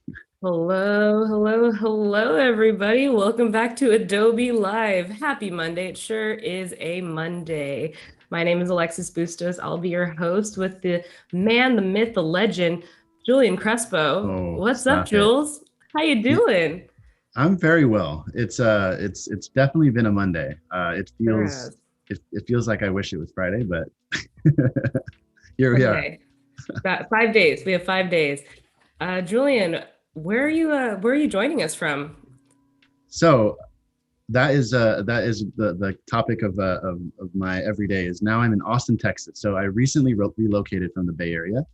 Hello, hello, hello, everybody. Welcome back to Adobe Live. Happy Monday. It sure is a Monday. My name is Alexis Bustos. I'll be your host with the man, the myth, the legend, Julian Crespo. Oh, What's up, stop it. Jules? How you Yeah, doing? I'm very well. It's definitely been a Monday. Sure has. It feels like I wish it was Friday, but here we One are. day. Got 5 days. We have 5 days. Julian, where are you joining us from? So that is the topic of my everyday is now I'm in Austin, Texas. So I recently relocated from the Bay Area,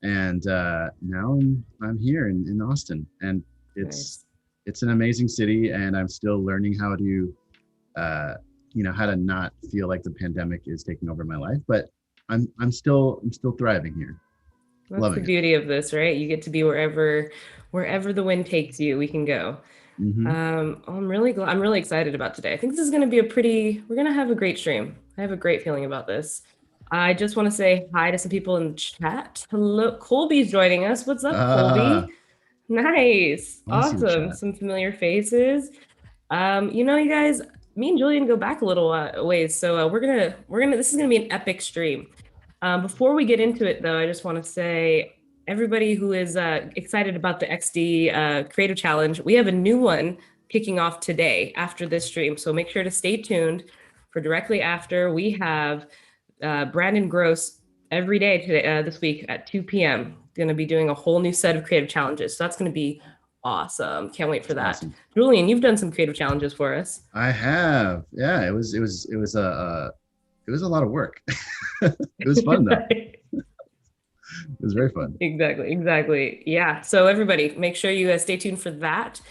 and now I'm here in Austin, and it's Nice. it's an amazing city, and I'm still learning how to uh, how to not feel like the pandemic is taking over my life. But I'm still thriving here, That's the loving it. beauty of this, right? You get to be wherever the wind takes you, we can go. Hmm. I'm really excited about today. I think this is going to be we're going to have a great stream. I have a great feeling about this. I just want to say hi to some people in the chat. Hello, Colby's joining us. What's up, Uh, Colby? Nice. I want to see the Awesome. chat. Some familiar faces. You guys, me and Julian go back a little ways, so this is gonna be an epic stream. Before we get into it, though, I just want to say everybody who is excited about the XD Creative Challenge, we have a new one kicking off today after this stream. So make sure to stay tuned for directly after. We have Brandon Gross every day today, this week at 2 p.m. Going to be doing a whole new set of creative challenges. So that's going to be awesome. Can't wait for that. Awesome. Julian, you've done some creative challenges for us. I have. Yeah, it was a lot of work. It was fun though. It was very fun. Exactly, exactly. Yeah. So everybody, make sure you stay tuned for that.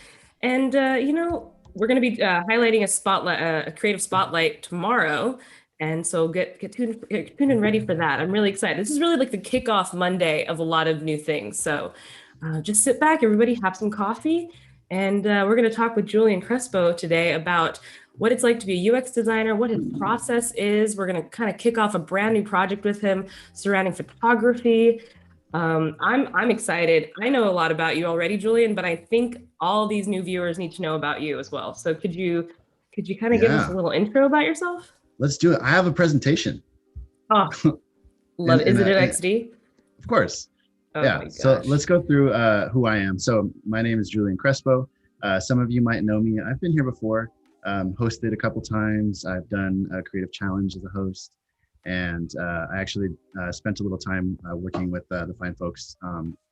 And we're going to be highlighting a creative spotlight tomorrow. And so get tuned and ready for that. I'm really excited. This is really like the kickoff Monday of a lot of new things. So just sit back, everybody, have some coffee, and we're going to talk with Julian Crespo today about what it's like to be a UX designer, what his process is. We're going to kind of kick off a brand new project with him surrounding photography. I'm excited. I know a lot about you already, Julian, but I think all these new viewers need to know about you as well. So could you kind of give us a Yeah, little intro about yourself? let's do it. I have a presentation, Oh, love and it. Is it an XD? of course, Oh yeah. my So gosh. let's go through who I am. So my name is Julian Crespo. Some of you might know me. I've been here before, hosted a couple times. I've done a creative challenge as a host, and I actually spent a little time working with the fine folks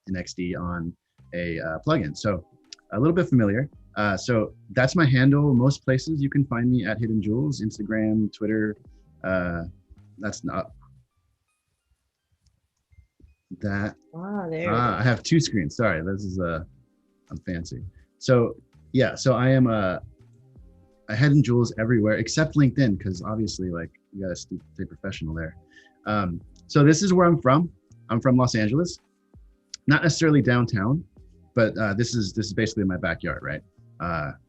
in XD on a plugin. So a little bit familiar. So that's my handle. Most places you can find me at Hidden Jewels, Instagram, Twitter. Uh, that's not that. Ah, there it Ah, I have is. two screens. Sorry, this is I'm fancy. So yeah, so I am a Head and Jewels everywhere except LinkedIn because obviously like you gotta stay professional there. So this is where I'm from. I'm from Los Angeles, not necessarily downtown, but this is basically my backyard, right?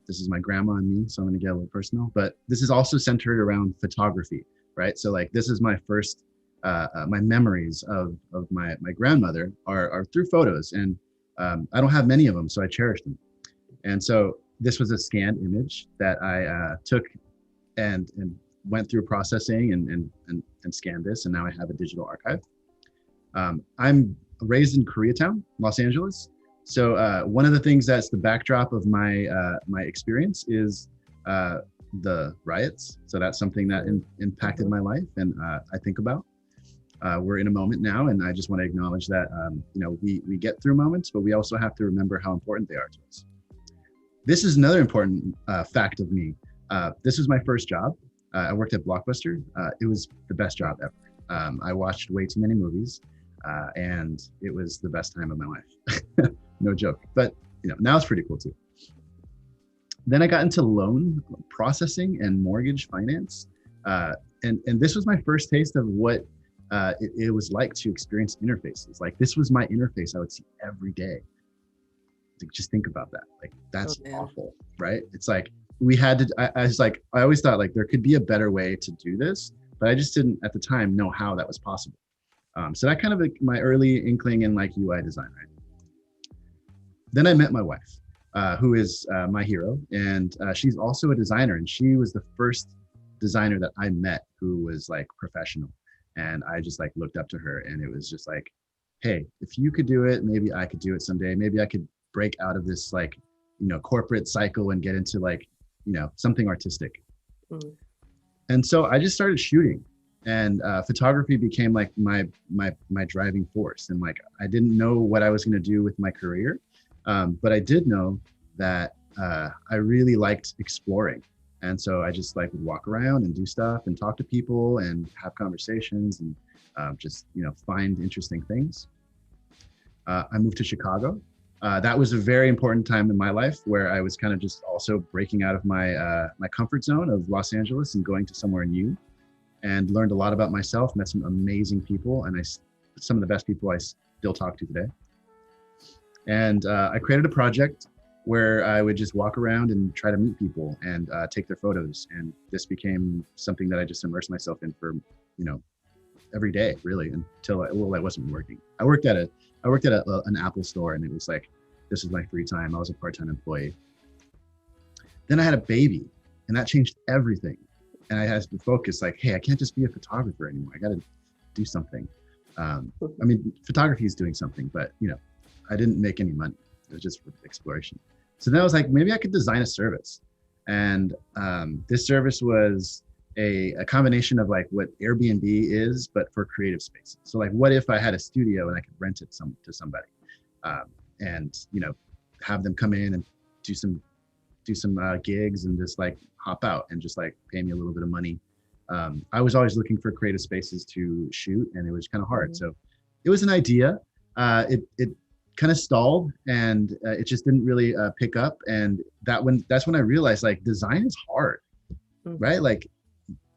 This is my grandma and me, so I'm gonna get a little personal. But this is also centered around photography, right? So like this is my first my memories of my grandmother are through photos, and I don't have many of them, so I cherish them. And so this was a scanned image that I took and went through processing and scanned this, and now I have a digital archive. I'm raised in Koreatown, Los Angeles. So one of the things that's the backdrop of my experience is the riots. So that's something that impacted Mhm. my life, and I think about. We're in a moment now, and I just want to acknowledge that we get through moments, but we also have to remember how important they are to us. This is another important fact of me. This was my first job. I worked at Blockbuster. It was the best job ever. I watched way too many movies, and it was the best time of my life. No joke. But now it's pretty cool too. Then I got into loan processing and mortgage finance, and this was my first taste of what it was like to experience interfaces. Like this was my interface I would see every day. Like, just think about that. Like Oh that's man. awful, right? It's like we had to. I was like, I always thought like there could be a better way to do this, but I just didn't at the time know how that was possible. So that kind of like my early inkling in like UI design, right? then I met my wife, who is my hero, and she's also a designer, and she was the first designer that I met who was like professional, and I just like looked up to her, and it was just like, hey, if you could do it, maybe I could do it someday. Maybe I could break out of this like, corporate cycle and get into like, something artistic. Mm. And so I just started shooting, and photography became like my driving force. And like I didn't know what I was going to do with my career, but I did know that I really liked exploring. And so I just like would walk around and do stuff and talk to people and have conversations and just find interesting things. I moved to Chicago. That was a very important time in my life where I was kind of just also breaking out of my comfort zone of Los Angeles and going to somewhere new, and learned a lot about myself, met some amazing people, and some of the best people I still talk to today. And I created a project where I would just walk around and try to meet people and take their photos. And this became something that I just immersed myself in for, every day really until I wasn't working. I worked at an Apple store, and it was like, this is my free time. I was a part-time employee. Then I had a baby, and that changed everything. And I had to focus like, hey, I can't just be a photographer anymore. I got to do something. I mean, photography is doing something, but I didn't make any money. It was just for exploration. So then I was like, maybe I could design a service. And this service was a combination of like what Airbnb is, but for creative spaces. So like, what if I had a studio and I could rent it to somebody, and have them come in and do some gigs and just like hop out and just like pay me a little bit of money. I was always looking for creative spaces to shoot, and it was kind of hard. So it was an idea. It kind of stalled, and it just didn't really pick up. And that's when I realized like design is hard, right? Like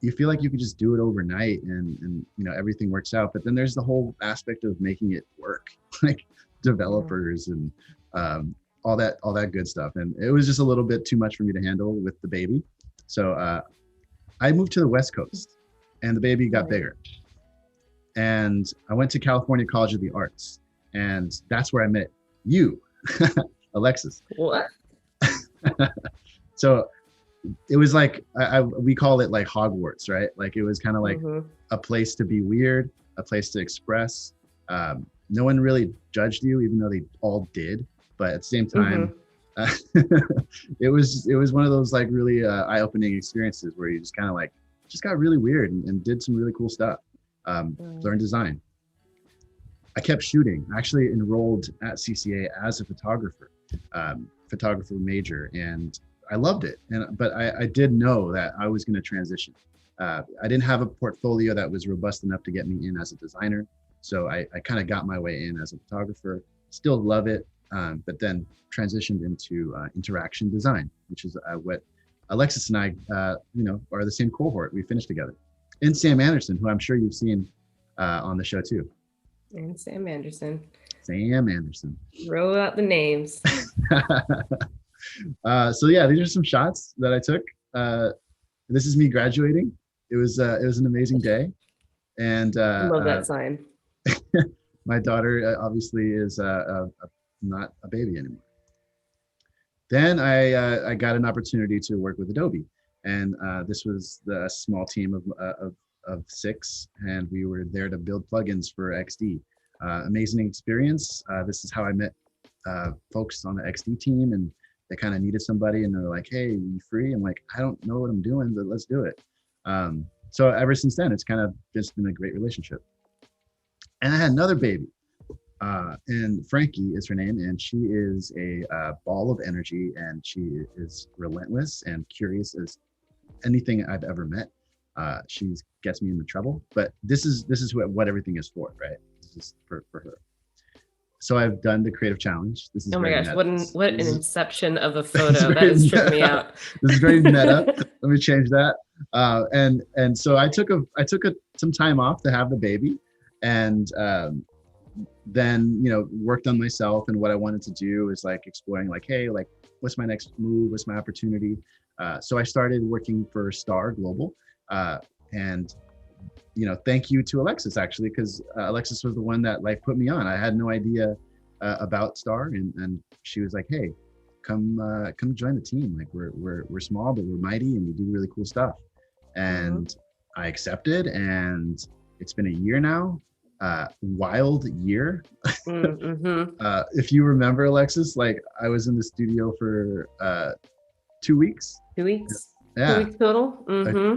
you feel like you could just do it overnight and everything works out. But then there's the whole aspect of making it work, like developers and all that good stuff. And it was just a little bit too much for me to handle with the baby. So I moved to the West Coast, and the baby got bigger. And I went to California College of the Arts, and that's where I met you, Alexis. What? So it was like, we call it like Hogwarts, right? Like it was kind of like a place to be weird, a place to express. No one really judged you, even though they all did. But at the same time, it was one of those like really eye-opening experiences where you just kind of like just got really weird and did some really cool stuff. Learned design. I kept shooting. I actually enrolled at CCA as a photographer major, and I loved it. But I did know that I was going to transition. I didn't have a portfolio that was robust enough to get me in as a designer. So I kind of got my way in as a photographer. Still love it, but then transitioned into interaction design, which is what Alexis and I, are the same cohort. We finished together. And Sam Anderson, who I'm sure you've seen on the show too. And Sam Anderson. Sam Anderson. Roll out the names. So yeah, these are some shots that I took. This is me graduating. It was an amazing day, and I love that sign. My daughter obviously is not a baby anymore. Then I got an opportunity to work with Adobe, and this was the small team of 6, and we were there to build plugins for XD. Amazing experience. This is how I met folks on the XD team, and they kind of needed somebody, and they're like, "Hey, you free?" I'm like, "I don't know what I'm doing, but let's do it." So ever since then, it's kind of just been a great relationship. And I had another baby, and Frankie is her name, and she is a ball of energy, and she is relentless and curious as anything I've ever met. She gets me into trouble, but this is what everything is for, right? This is for her. So I've done the creative challenge. This is oh my gosh, meta. what an inception of a photo. That has tripped me out. This is very meta. Let me change that. And so I took some time off to have the baby, and then worked on myself and what I wanted to do is like exploring like, hey, like what's my next move? What's my opportunity? So I started working for Star Global, and thank you to Alexis actually, because Alexis was the one that like put me on. I had no idea about Star, and she was like, hey, come join the team. Like we're small, but we're mighty, and we do really cool stuff. Mhm. And I accepted, and it's been a year now. Wild year. Mhm. If you remember, Alexis, like I was in the studio for 2 weeks. 2 weeks. Two Yeah, weeks total.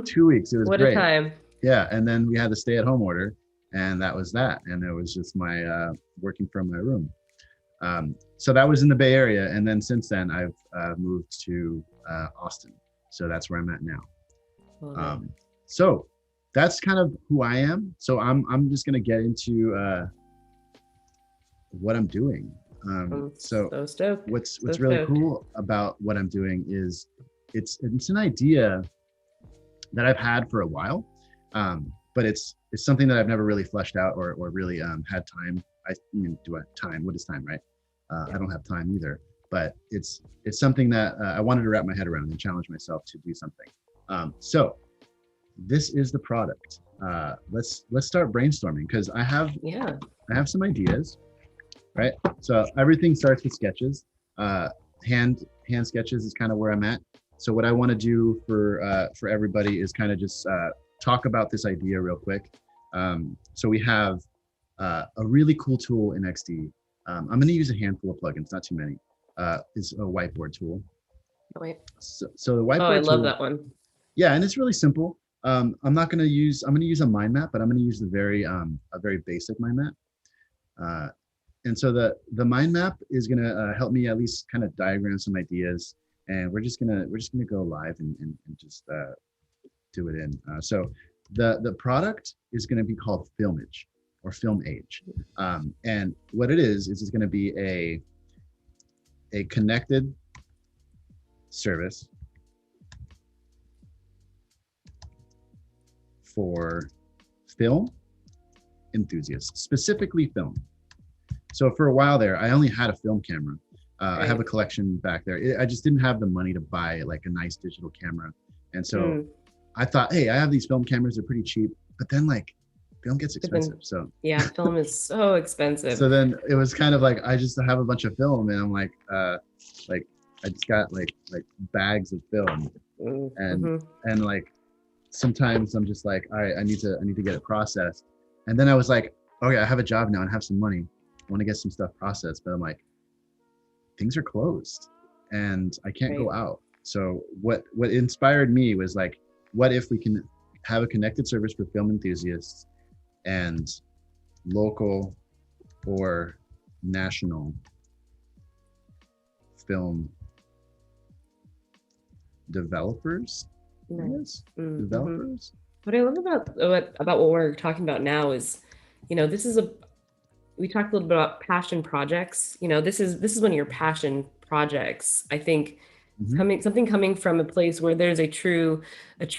2 weeks. It was What a great. time. Yeah, and then we had the stay-at-home order, and that was that. And it was just my working from my room. So that was in the Bay Area, and then since then I've moved to Austin. So that's where I'm at now. Love it. So that's kind of who I am. So I'm just gonna get into what I'm doing. I'm So so stoked. So what's really stoked. cool about what I'm doing is it's an idea that I've had for a while, but it's something that I've never really fleshed out or really had time. I mean, do I have time? What is time, right? I don't have time either. But it's something that I wanted to wrap my head around and challenge myself to do something. So this is the product. Let's start brainstorming because Yeah. I have some ideas, right? So everything starts with sketches. Hand sketches is kind of where I'm at. So what I want to do for everybody is kind of just talk about this idea real quick. So we have a really cool tool in XD. I'm going to use a handful of plugins, not too many. Is a whiteboard tool. Oh, wait. So the Oh, I whiteboard love tool, that one. yeah, and it's really simple. I'm not going to use. I'm going to use a mind map, but I'm going to use a very basic mind map. And so the mind map is going to help me at least kind of diagram some ideas, and we're just gonna go live and just do it in. So the product is going to be called Filmage or Film Age, and what it is it's going to be a connected service for film enthusiasts, specifically film. So for a while there, I only had a film camera. I have a collection back there. I just didn't have the money to buy like a nice digital camera. And so I thought, hey, I have these film cameras, they're pretty cheap, but then like film gets expensive. So yeah, film is so expensive. so then it was kind of like I just have a bunch of film and I'm like I just got like bags of film and like sometimes I'm just like, all right, I need to get it processed. And then I was like, okay, I have a job now and have some money. I want to get some stuff processed, but I'm like, things are closed and I can't go out. So what inspired me was like, what if we can have a connected service for film enthusiasts and local or national film developers? Nice. Developers. What I love about what we're talking about now is, this is we talked a little bit about passion projects. This is one of your passion projects. I think something coming from a place where there's a true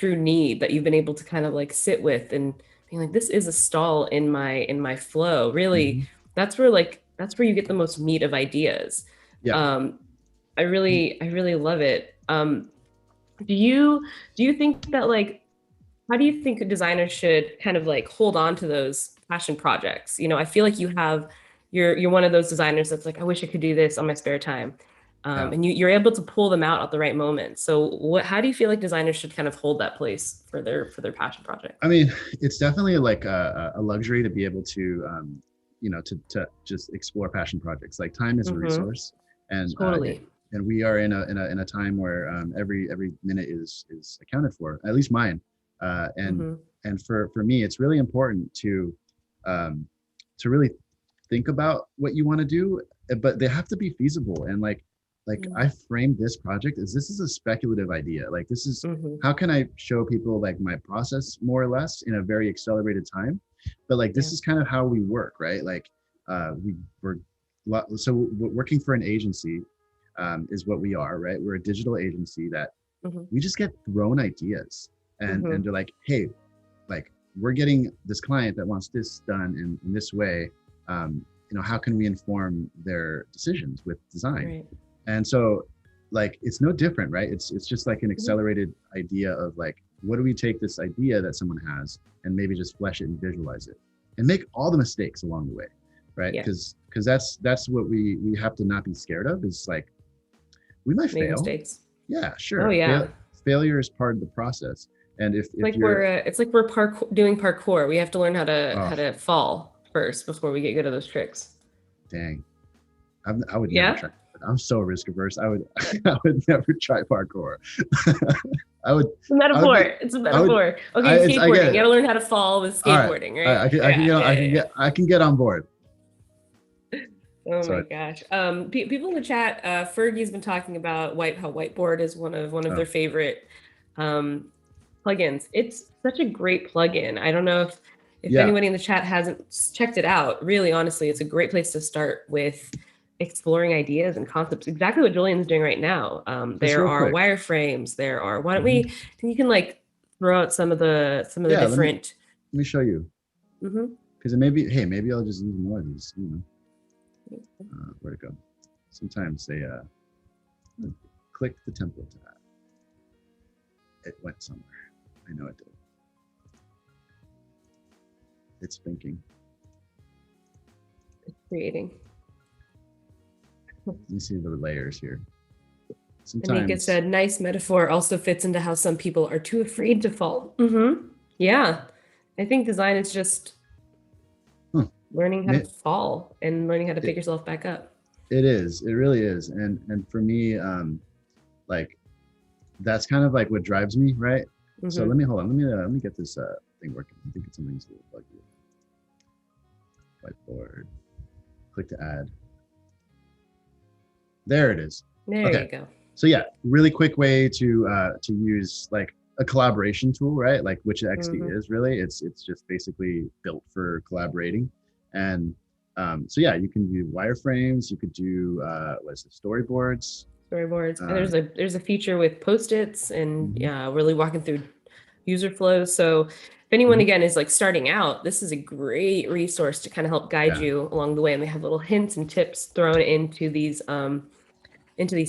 need that you've been able to kind of like sit with and being like, this is a stall in my flow. Really, that's where you get the most meat of ideas. Yeah. I really love it. Do you think that like, how do you think a designer should kind of like hold on to those passion projects? I feel like you're one of those designers that's like, I wish I could do this on my spare time. And you're able to pull them out at the right moment. So how do you feel like designers should kind of hold that place for their passion project? I mean, it's definitely like a luxury to be able to, to just explore passion projects. Like time is a resource, and Totally. and we are in a time where every minute is accounted for. At least mine, and for me, it's really important to really think about what you want to do, but they have to be feasible. And like I framed this project as this is a speculative idea. Like this is how can I show people like my process more or less in a very accelerated time, but like this is kind of how we work, right? Like we're working for an agency is what we are, right? We're a digital agency that we just get thrown ideas and they're like, hey, like we're getting this client that wants this done in this way. How can we inform their decisions with design? Right. And so like it's no different, right? It's just like an accelerated idea of like, what do we take this idea that someone has and maybe just flesh it and visualize it and make all the mistakes along the way. right? Yeah. Because that's what we have to not be scared of, is like we might Make fail. mistakes. Yeah, Oh sure. yeah. Failure is part of the process. And if Like you're it's like we're doing parkour. We have to learn oh how to fall first before we get good at those tricks. dang, I would never Yeah. try. I'm so risk averse. I would I would never try parkour. I would It's a I would metaphor. be It's a I would metaphor. I Okay, it's I skateboarding. get You it. gotta learn how to fall with All right. skateboarding, right? I Yeah, yeah, yeah, I can get on board. yeah. Oh So my gosh. People in the chat, Fergie's been talking about how Whiteboard is one of oh their favorite um, plugins. It's such a great plugin. I don't know if yeah, anybody in the chat hasn't checked it out. Really, honestly, it's a great place to start with exploring ideas and concepts. Exactly what Julian's doing right now. just There real are quick. wireframes. There are. Why don't Mhm. we? You can like throw out some of the Yeah, different. let me show you, Mhm. because it maybe hey maybe I'll just use more of these. Where'd it go? Sometimes they click the template tab. It went somewhere. I know it did. It's thinking. Creating. You see the layers here. Anika Sometimes said, nice metaphor also fits into how some people are too afraid to fall. Yeah. I think design is just huh, learning how to it, fall and learning how to pick it yourself back up. it is. It really is. And for me, like that's kind of like what drives me, right? So let Hmm. me hold on. Let me get this thing working. I think it's something's a little buggy. Whiteboard. Click to add. There it is. There Okay. you go. So yeah, really quick way to use like a collaboration tool, right? Like which XD Hmm. is really. It's just basically built for collaborating. And so yeah, you can do wireframes. You could do what is it, storyboards. Storyboards. And Uh, there's a feature with post-its and mhm, yeah, really walking through user flows. So if anyone mhm, again is like starting out, this is a great resource to kind of help guide yeah, you along the way. And they have little hints and tips thrown into these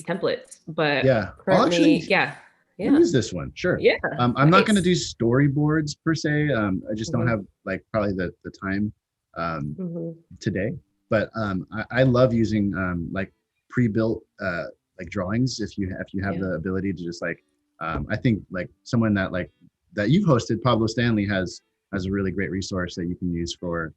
templates. But yeah. currently, yeah, I'll yeah, use this one. Sure. yeah, I'm not going to nice. do storyboards per se. I just don't Hmm. have like probably the time um, Hmm. today. But I love using like pre-built like drawings if you have Yeah, the ability to just like I think like someone that like that you've hosted, Pablo Stanley has a really great resource that you can use for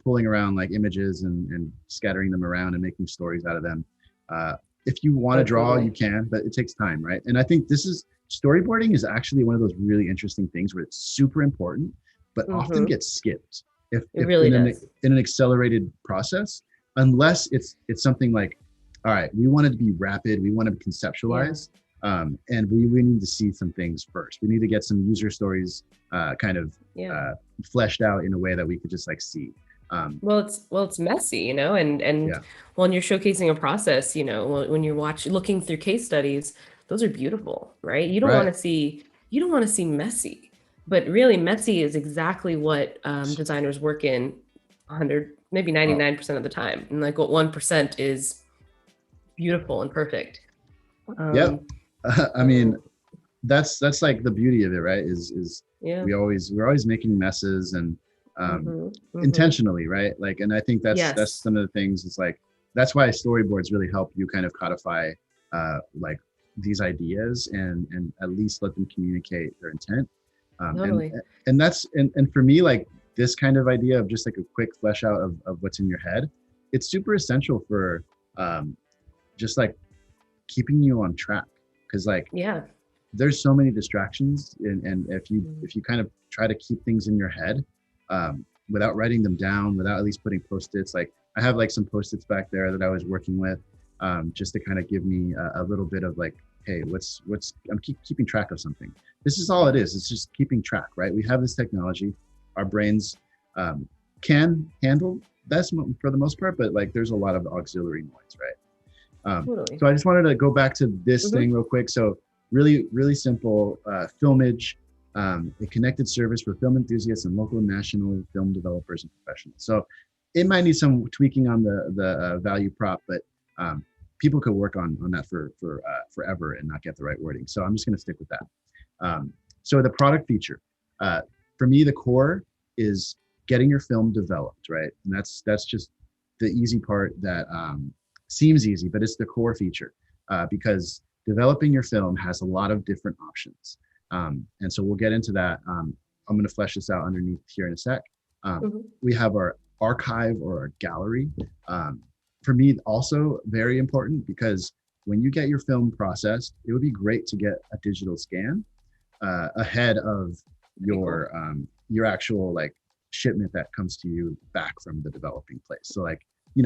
pulling around like images and scattering them around and making stories out of them. Uh, if you want to oh, draw, you totally. can, but it takes time, right? And I think this is storyboarding is actually one of those really interesting things where it's super important, but often Hmm. gets skipped It if really does. in an accelerated process, unless it's something like, all right, we want it to be rapid, we want to Yeah, conceptualize, and we need to see some things first. We need to get some user stories kind of yeah. uh, fleshed out in a way that we could just like see. Well, it's messy, and Yeah, when you're showcasing a process, when you're looking through case studies, those are beautiful, right? right. You don't want to see messy, but really messy is exactly what designers work in 100, maybe Oh, 99% of the time, and like what 1% is beautiful and perfect. yep. Um, I mean, so that's like the beauty of it, right? Is yeah. we're always making messes and Hmm. Hmm. intentionally, right? Like, and I think that's Yes. some of the things. It's like that's why storyboards really help you kind of codify like these ideas and at least let them communicate their intent. Um, and Totally. and that's and for me, like this kind of idea of just like a quick flesh out of what's in your head, it's super essential for um, just like keeping you on track because like Yeah. there's so many distractions and Mhm. if you kind of try to keep things in your head without writing them down, without at least putting post-its, like I have like some post-its back there that I was working with just to kind of give me a little bit of like, hey, what's I'm keeping track of something. This is all it is. It's just keeping track, right? We have this technology, our brains um, can handle this for the most part, but like there's a lot of auxiliary noise, right? Totally. So I just wanted to go back to this Hmm. thing real quick. So really, really simple filmage, a connected service for film enthusiasts and local and national film developers and professionals. So it might need some tweaking on the value prop, but people could work on that for forever and not get the right wording. So I'm just going to stick with that. So the product feature, uh, for me, the core is getting your film developed, right? And that's just the easy part that seems easy, but it's the core feature because developing your film has a lot of different options. And so we'll get into that. I'm going to flesh this out underneath here in a sec. We have our archive or our gallery. For me, also very important because when you get your film processed, it would be great to get a digital scan ahead of your actual like shipment that comes to you back from the developing place. So like,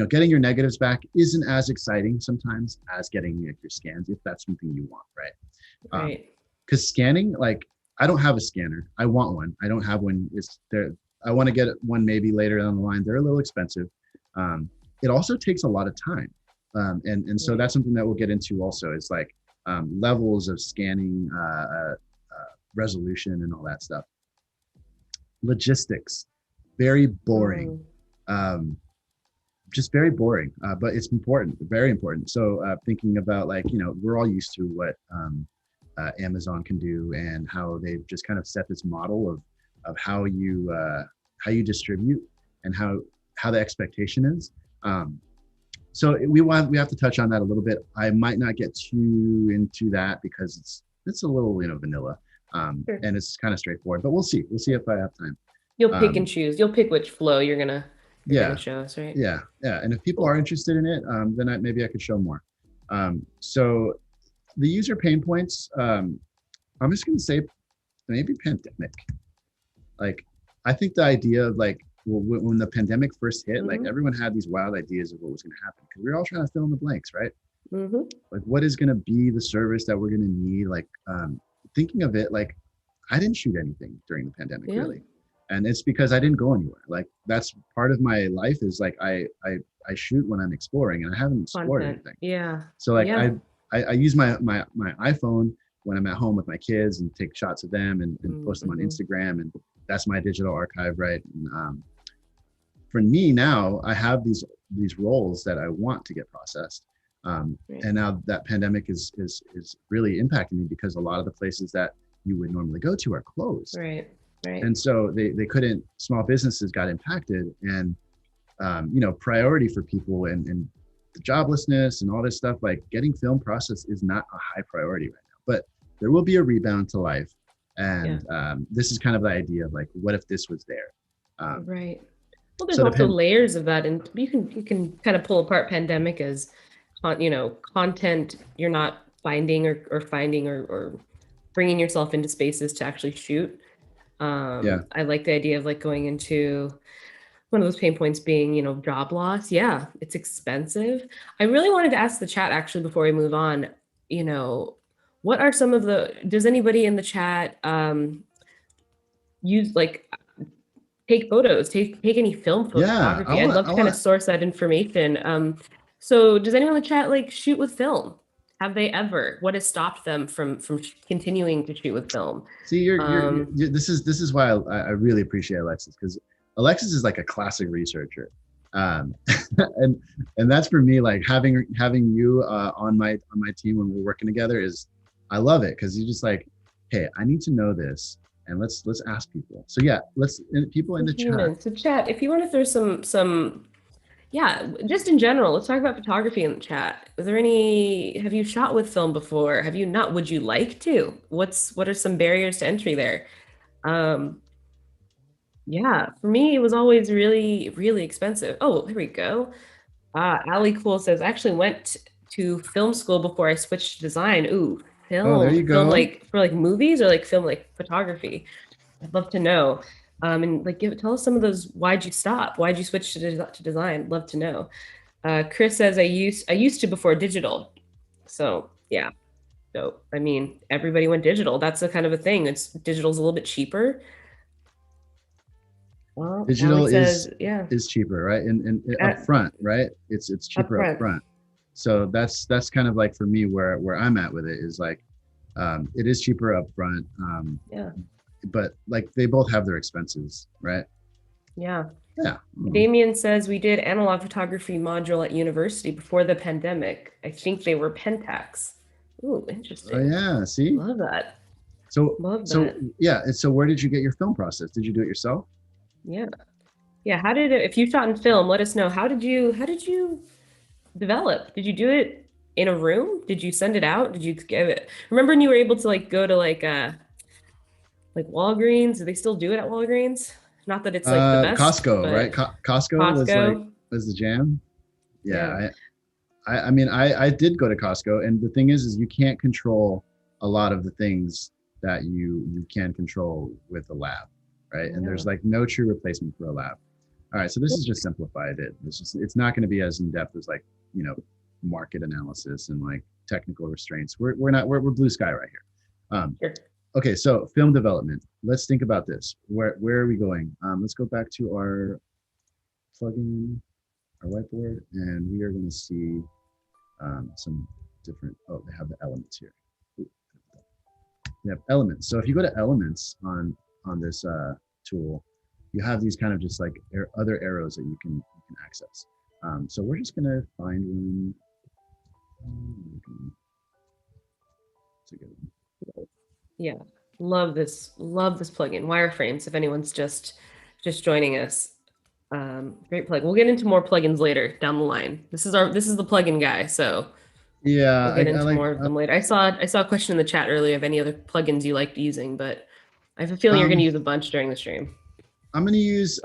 getting your negatives back isn't as exciting sometimes as getting like, your scans if that's something you want, right? Right. Because scanning, like, I don't have a scanner. I want one. I don't have one. It's there. I want to get one maybe later down the line. They're a little expensive. It also takes a lot of time. And so that's something that we'll get into also is like levels of scanning, resolution and all that stuff. Logistics, very boring. Just very boring, but it's important, very important. So thinking about like, we're all used to what Amazon can do and how they've just kind of set this model of how you distribute and how the expectation is. So we have to touch on that a little bit. I might not get too into that because it's a little vanilla, Sure. and it's kind of straightforward. But we'll see if I have time. You'll pick and choose. You'll pick which flow you're gonna show us, right? Yeah. And if people are interested in it, then maybe I could show more. So the user pain points, I'm just gonna say maybe pandemic. Like, I think the idea of like when the pandemic first hit, like everyone had these wild ideas of what was gonna happen because we were all trying to fill in the blanks, right? Like, what is gonna be the service that we're gonna need? Like, thinking of it, like, I didn't shoot anything during the pandemic, really. And it's because I didn't go anywhere. Like, that's part of my life is like I shoot when I'm exploring, and I haven't explored anything. Yeah. So like I use my iPhone when I'm at home with my kids and take shots of them and post them on Instagram, and that's my digital archive, right? And, for me now, I have these roles that I want to get processed, and now that pandemic is really impacting me because a lot of the places that you would normally go to are closed. Right. Right. And so they couldn't, small businesses got impacted, and priority for people and the joblessness and all this stuff, like getting film processed is not a high priority right now, but there will be a rebound to life. And this is kind of the idea of like, what if this was there? Right. Well, there's also layers of that, and you can kind of pull apart pandemic as content you're not finding or finding or bringing yourself into spaces to actually shoot. I like the idea of like going into one of those pain points being, job loss. Yeah, it's expensive. I really wanted to ask the chat actually before we move on, what are some of does anybody in the chat use like take photos, take any film photography? I'd love to kind of source that information. So does anyone in the chat like shoot with film? Have they ever? What has stopped them from continuing to shoot with film? See, this is why I really appreciate Alexis, because Alexis is like a classic researcher, and that's for me, like having you on my team when we're working together is, I love it because you're just like, hey, I need to know this, and let's ask people. So yeah, people in the chat. So chat, if you want to throw some. Yeah, just in general, let's talk about photography in the chat. Have you shot with film before? Have you not? Would you like to? What are some barriers to entry there? Yeah, for me, it was always really, really expensive. Oh, here we go. Ali Cool says, I actually went to film school before I switched to design. Ooh, film. Oh, there you go. Film like for like movies or like film like photography. I'd love to know. And like tell us some of those. Why'd you stop? Why'd you switch to design? Love to know. Chris says I used to before digital. So yeah. So I mean, everybody went digital. That's a kind of a thing. Digital's a little bit cheaper. Well, digital is cheaper, right? And up front, right? It's cheaper up front. So that's kind of like for me where I'm at with it is like it is cheaper up front. But like they both have their expenses, right? Yeah. Damien says we did analog photography module at university before the pandemic. I think they were Pentax. Ooh, interesting. Oh yeah, see? Love that. So yeah, and so where did you get your film process? Did you do it yourself? Yeah. Yeah, how did it, if you shot in film, let us know. How did you develop? Did you do it in a room? Did you send it out? Did you give it? Remember when you were able to like go to like Walgreens? Do they still do it at Walgreens? Not that it's like the best, Costco, right? but Costco was like Costco. was the jam. Yeah. Yeah, I mean, I did go to Costco, and the thing is you can't control a lot of the things that you can control with a lab, right? And Yeah. there's like no true replacement for a lab. All right, so this is just simplified it. It's not going to be as in depth as like market analysis and like technical restraints. We're blue sky right here. Sure. Okay, so film development. Let's think about this. Where are we going? Let's go back to our plugin, our whiteboard, and we are going to see some different. Oh, they have the elements here. They have elements. So if you go to elements on this tool, you have these kind of just like other arrows that you can access. So we're just gonna find one. It's a good one. Yeah. Love this plugin. Wireframes, if anyone's just joining us. Great plug. We'll get into more plugins later down the line. This is the plugin guy, so Yeah, we'll get I into like. more of them later. I saw a question in the chat earlier of any other plugins you liked using, but I have a feeling you're going to Um, use a bunch during the stream. I'm gonna use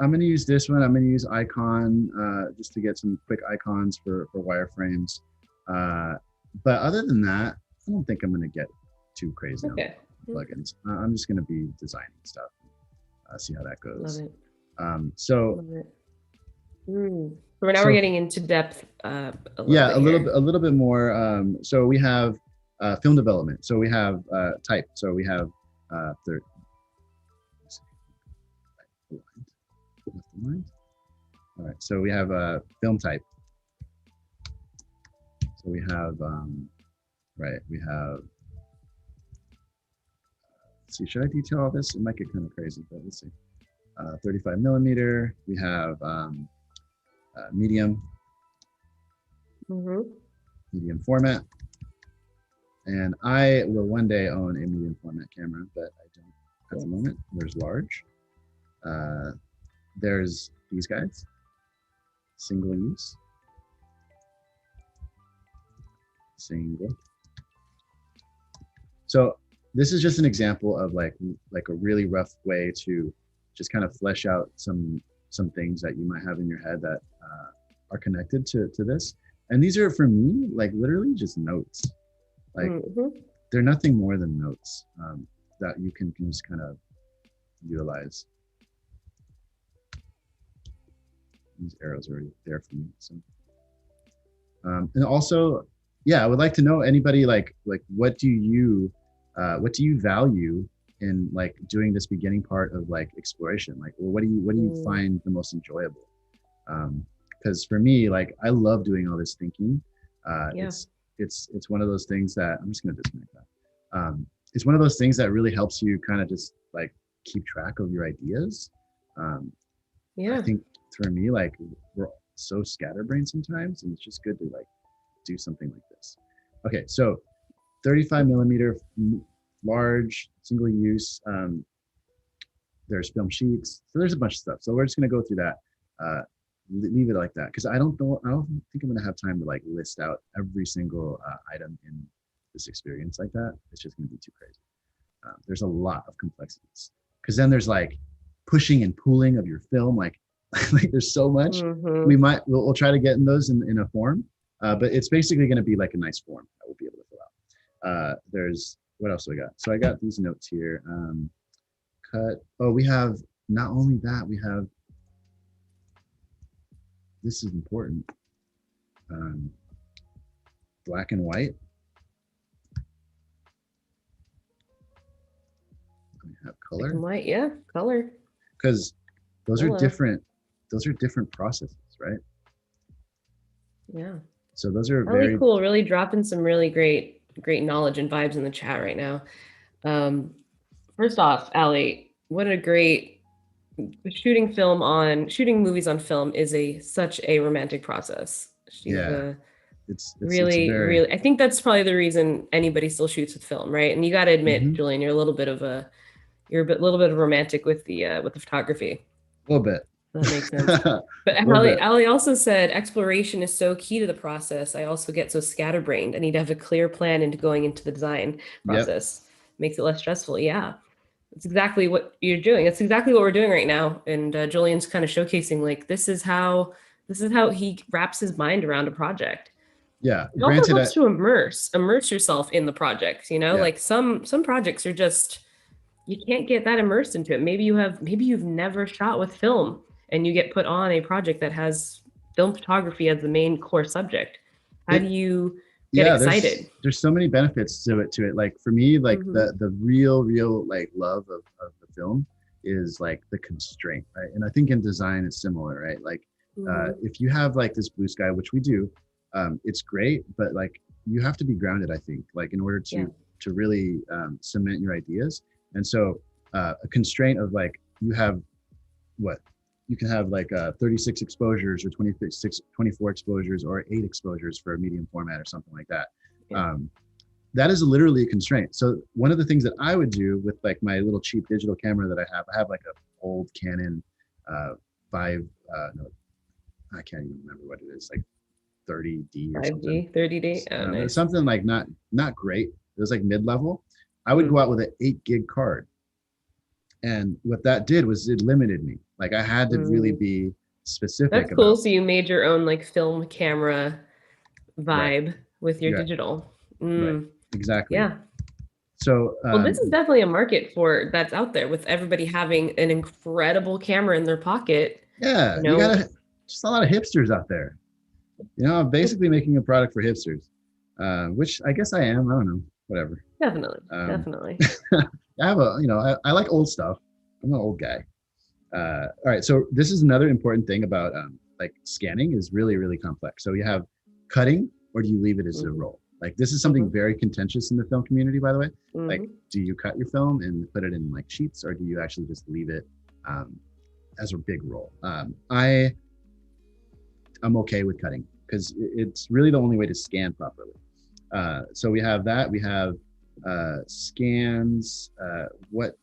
this one. I'm gonna use icon just to get some quick icons for wireframes. But other than that, I don't think I'm gonna get too crazy on Okay. plugins. I'm just gonna be designing stuff. See how that Love goes. it. So Love it. So now we're so getting into depth a little yeah, bit here. a little bit more. So we have film development. So we have type. So we have third. All right. So we have film type. So we have right. We have. Let's see. Should I detail all this? It might get kind of crazy, but let's see. 35 millimeter. We have medium Mm-hmm. medium format. And I will one day own a medium format camera, but I don't at the moment. There's large. There's these guys, single use, single. So this is just an example of like a really rough way to just kind of flesh out some things that you might have in your head that are connected to this. And these are for me like literally just notes. Like they're nothing more than notes that you can just kind of utilize. These arrows are already there for me. So, and also, yeah, I would like to know anybody like what do you value in like doing this beginning part of like exploration? Like, well, what do you find the most enjoyable? Because for me, like I love doing all this thinking. Yeah. It's one of those things that I'm just gonna disconnect that. It's one of those things that really helps you kind of just like keep track of your ideas. Yeah. I think for me, like we're so scatterbrained sometimes, and it's just good to like do something like this. Okay, so 35 millimeter large single use. There's film sheets, so there's a bunch of stuff. So we're just gonna go through that. Leave it like that because I don't think I'm gonna have time to like list out every single item in this experience like that. It's just gonna be too crazy. There's a lot of complexities because then there's like pushing and pulling of your film, like like there's so much. We'll try to get in those in a form, but it's basically going to be like a nice form that we'll be able to fill out. There's what else do I got? So I got these notes here. Cut. Oh, we have not only that, we have this is important. Black and white. We have color. Black and white, yeah, color. Because those are different. Those are different processes, right? Yeah. So those are really very cool. Really dropping some really great knowledge and vibes in the chat right now. First off, Ali, what a great shooting movies on film is such a romantic process. It's really very, really I think that's probably the reason anybody still shoots with film, right? And you got to admit, Julian, you're a little bit of a romantic with the photography. A little bit. That makes sense. But A little bit. Ali also said exploration is so key to the process. I also get so scatterbrained. I need to have a clear plan into going into the design Yep. process. Makes it less stressful. Yeah, that's exactly what you're doing. That's exactly what we're doing right now. And Julian's kind of showcasing like this is how he wraps his mind around a project. Yeah. It also Granted, helps to immerse yourself in the project. You know, yeah. like some projects are just you can't get that immersed into it. Maybe you've never shot with film and you get put on a project that has film photography as the main core subject. How do It you get yeah, excited? there's so many benefits to it. Like for me, like Mm-hmm. the real like love of the film is like the constraint, right? And I think in design it's similar, right? Like Mm-hmm. if you have like this blue sky, which we do, it's great, but like you have to be grounded, I think, like in order Yeah. to really cement your ideas. And so a constraint of like you have what you can have like 36 exposures or 26 24 exposures or 8 exposures for a medium format or something like that. Yeah. um, that is literally a constraint. So one of the things that I would do with like my little cheap digital camera that I have like a old Canon 5 no, I can't even remember what it is, like 30D or something. 5D, 30D. Oh, nice. Something like not great. It was like mid-level. I would go Mm. out with an 8 gig card, and what that did was it limited me. Like I had to really Mm. be specific That's cool. about. So you made your own like film camera Right. vibe with your Yeah. digital. Right. Mm. Exactly. Yeah. So Well, this is definitely a market for that's out there with everybody having an incredible camera in their pocket. yeah, You you know, gotta just a lot of hipsters out there. You know, I'm basically making a product for hipsters, which I guess I am. I don't know. Whatever. definitely, Um, definitely. I have a, I like old stuff. I'm an old guy. All right. So this is another important thing about like scanning is really, really complex. So you have cutting, or do you leave it as a Hmm. roll? Like this is something Hmm. very contentious in the film community, by the way. Like, Hmm. do you cut your film and put it in like sheets, or do you actually just leave it um, as a big roll? I'm okay with cutting because it's really the only way to scan properly. So we have that. We have scans. What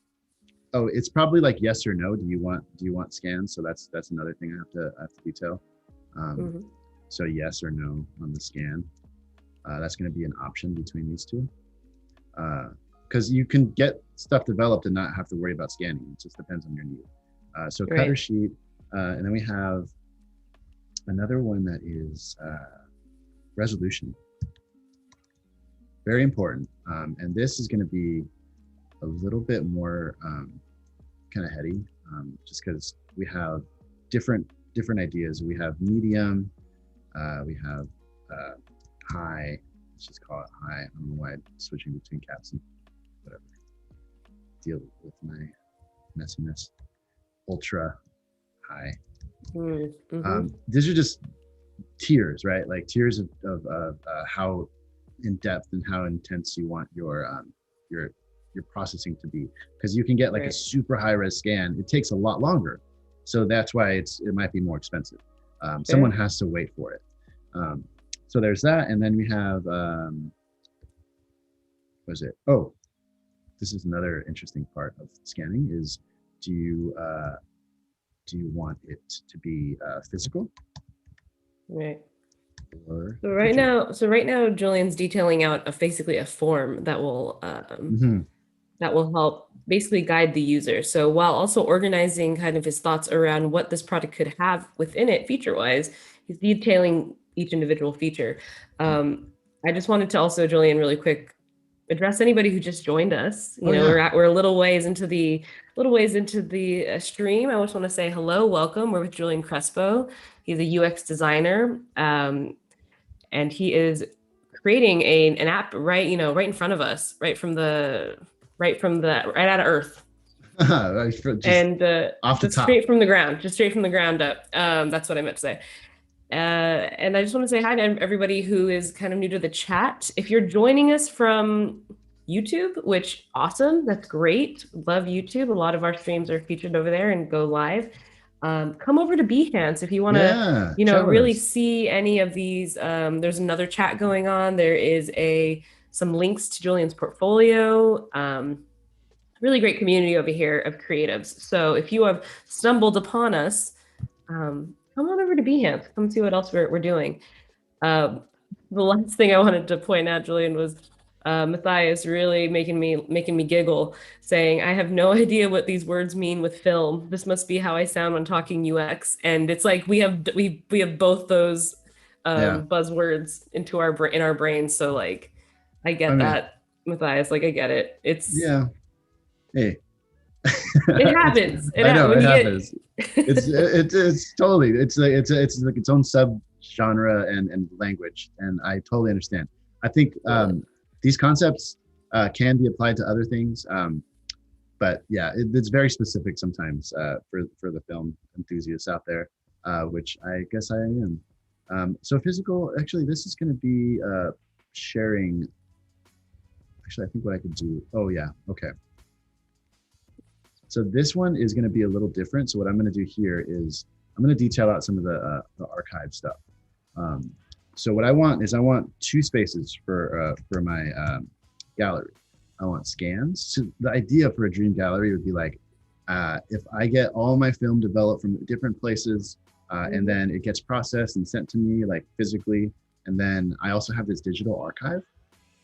Oh, it's probably like yes or no. Do you want scans? So that's another thing I have to detail. Um, Hmm. so yes or no on the scan. That's going to be an option between these two. Because you can get stuff developed and not have to worry about scanning. It just depends on your need. So cutter Right. sheet, and then we have another one that is resolution. Very important. And this is going to be a little bit more kind of heady, just because we have different ideas. We have medium, we have high. Let's just call it high. I don't know why I'm switching between caps and whatever. Deal with my messiness. Ultra high. Mm-hmm. These are just tiers, right? Like tiers of how in depth and how intense you want your your processing to be, because you can get like a Right. super high res scan. It takes a lot longer, so that's why it might be more expensive. Someone Fair. has to wait for it. So there's that, and then we have what is it? Oh, this is another interesting part of scanning is do you want it to be physical Right. or digital? So right now, Julian's detailing out basically a form Mm-hmm. that will help basically guide the user. So while also organizing kind of his thoughts around what this product could have within it feature-wise, he's detailing each individual feature. Um, I just wanted to also, Julian, really quick, address anybody who just joined us. Oh You know, yeah. we're a little ways into the stream. I just want to say hello, welcome. We're with Julian Crespo. He's a UX designer, and he is creating an app right, you know, right in front of us, right out of Earth, Just and off the just top. straight from the ground up. That's what I meant to say. And I just want to say hi to everybody who is kind of new to the chat. If you're joining us from YouTube, which awesome, that's great. Love YouTube. A lot of our streams are featured over there and go live. Come over to Behance if you want to, Yeah, you know, chat with really us. see any of these. There's another chat going on. There is some links to Julian's portfolio. Really great community over here of creatives. So if you have stumbled upon us come on over to Behance. Come see what else we're doing. Um, the last thing I wanted to point out, Julian, was Matthias really making me giggle, saying, "I have no idea what these words mean with film. This must be how I sound when talking UX." And it's like we have both those Yeah. buzzwords in our brains. So like, I I get mean, that, Matthias. Like I get it. yeah. Hey, It it's, happens. I know When it you happens. get It's totally, it's like its own sub genre and language. And I totally understand. I think these concepts can be applied to other things. But yeah, it's very specific sometimes for the film enthusiasts out there, which I guess I am. So physical, actually, this is going to be sharing. Actually, I think what I could do. Oh yeah, okay. So this one is going to be a little different. So what I'm going to do here is I'm going to detail out some of the archive stuff. Um, so what I want is I want two spaces for my gallery. I want scans. So the idea for a dream gallery would be like, if I get all my film developed from different places, and then it gets processed and sent to me like physically, and then I also have this digital archive.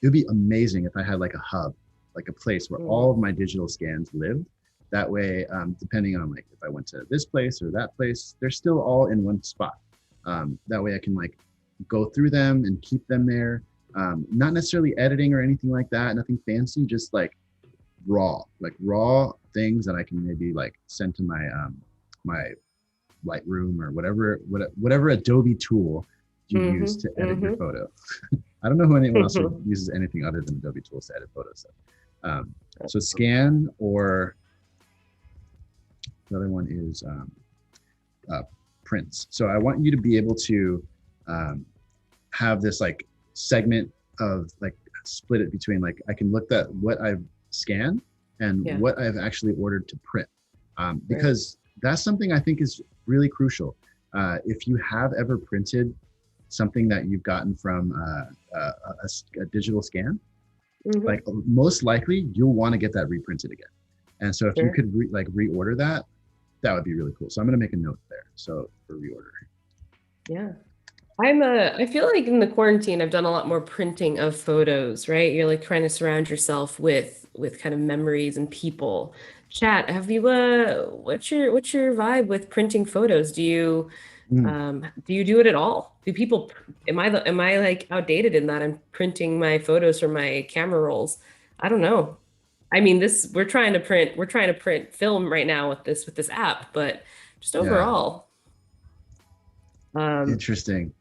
It would be amazing if I had like a hub, like a place where all of my digital scans lived. That way, depending on like if I went to this place or that place, they're still all in one spot. That way I can like go through them and keep them there. Not necessarily editing or anything like that, nothing fancy, just like raw things that I can maybe like send to my Lightroom or whatever Adobe tool you use to edit your photo. I don't know who anyone else uses anything other than Adobe tools to edit photos. So scan, or the other one is prints. So I want you to be able to have this like segment of like split it between like I can look at what I've scanned and what I've actually ordered to print, because that's something I think is really crucial. If you have ever printed something that you've gotten from a digital scan, like most likely you'll want to get that reprinted again. And so if you could reorder that, that would be really cool. So I'm going to make a note there. So for reorder. Yeah. I feel like in the quarantine, I've done a lot more printing of photos, right? You're like trying to surround yourself with kind of memories and people. Chat, have you what's your vibe with printing photos? Do you do it at all? Do people am I like outdated in that I'm printing my photos from my camera rolls? I don't know. I mean, this we're trying to print film right now with this app, but just Yeah. overall. Um, Interesting.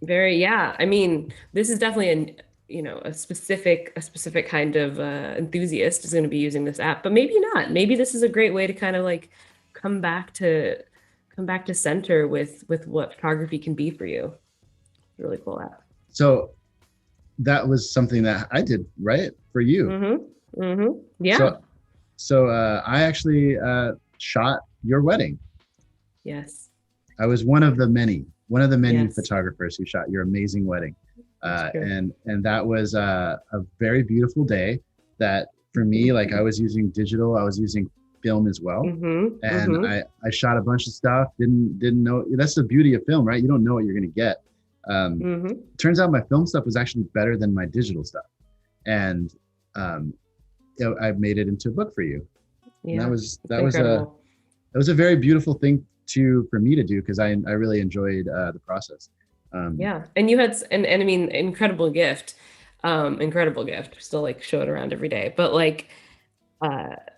Very, yeah. I mean, this is definitely a specific kind of enthusiast is going to be using this app, but maybe not. Maybe this is a great way to kind of like come back to come back to center with what photography can be for you. Really cool app. So that was something that I did, right? For you. Yeah. So I actually shot your wedding. Yes. I was one of the many Yes. photographers who shot your amazing wedding. And that was a very beautiful day that for me, like I was using digital, I was using film as well. And I shot a bunch of stuff, didn't know. That's the beauty of film, right? You don't know what you're going to get. Turns out my film stuff was actually better than my digital stuff. And I've made it into a book for you. Yeah, And that incredible. was a very beautiful thing for me to do, because I really enjoyed the process. Yeah, and you had and I mean, incredible gift. Still like show it around every day, but like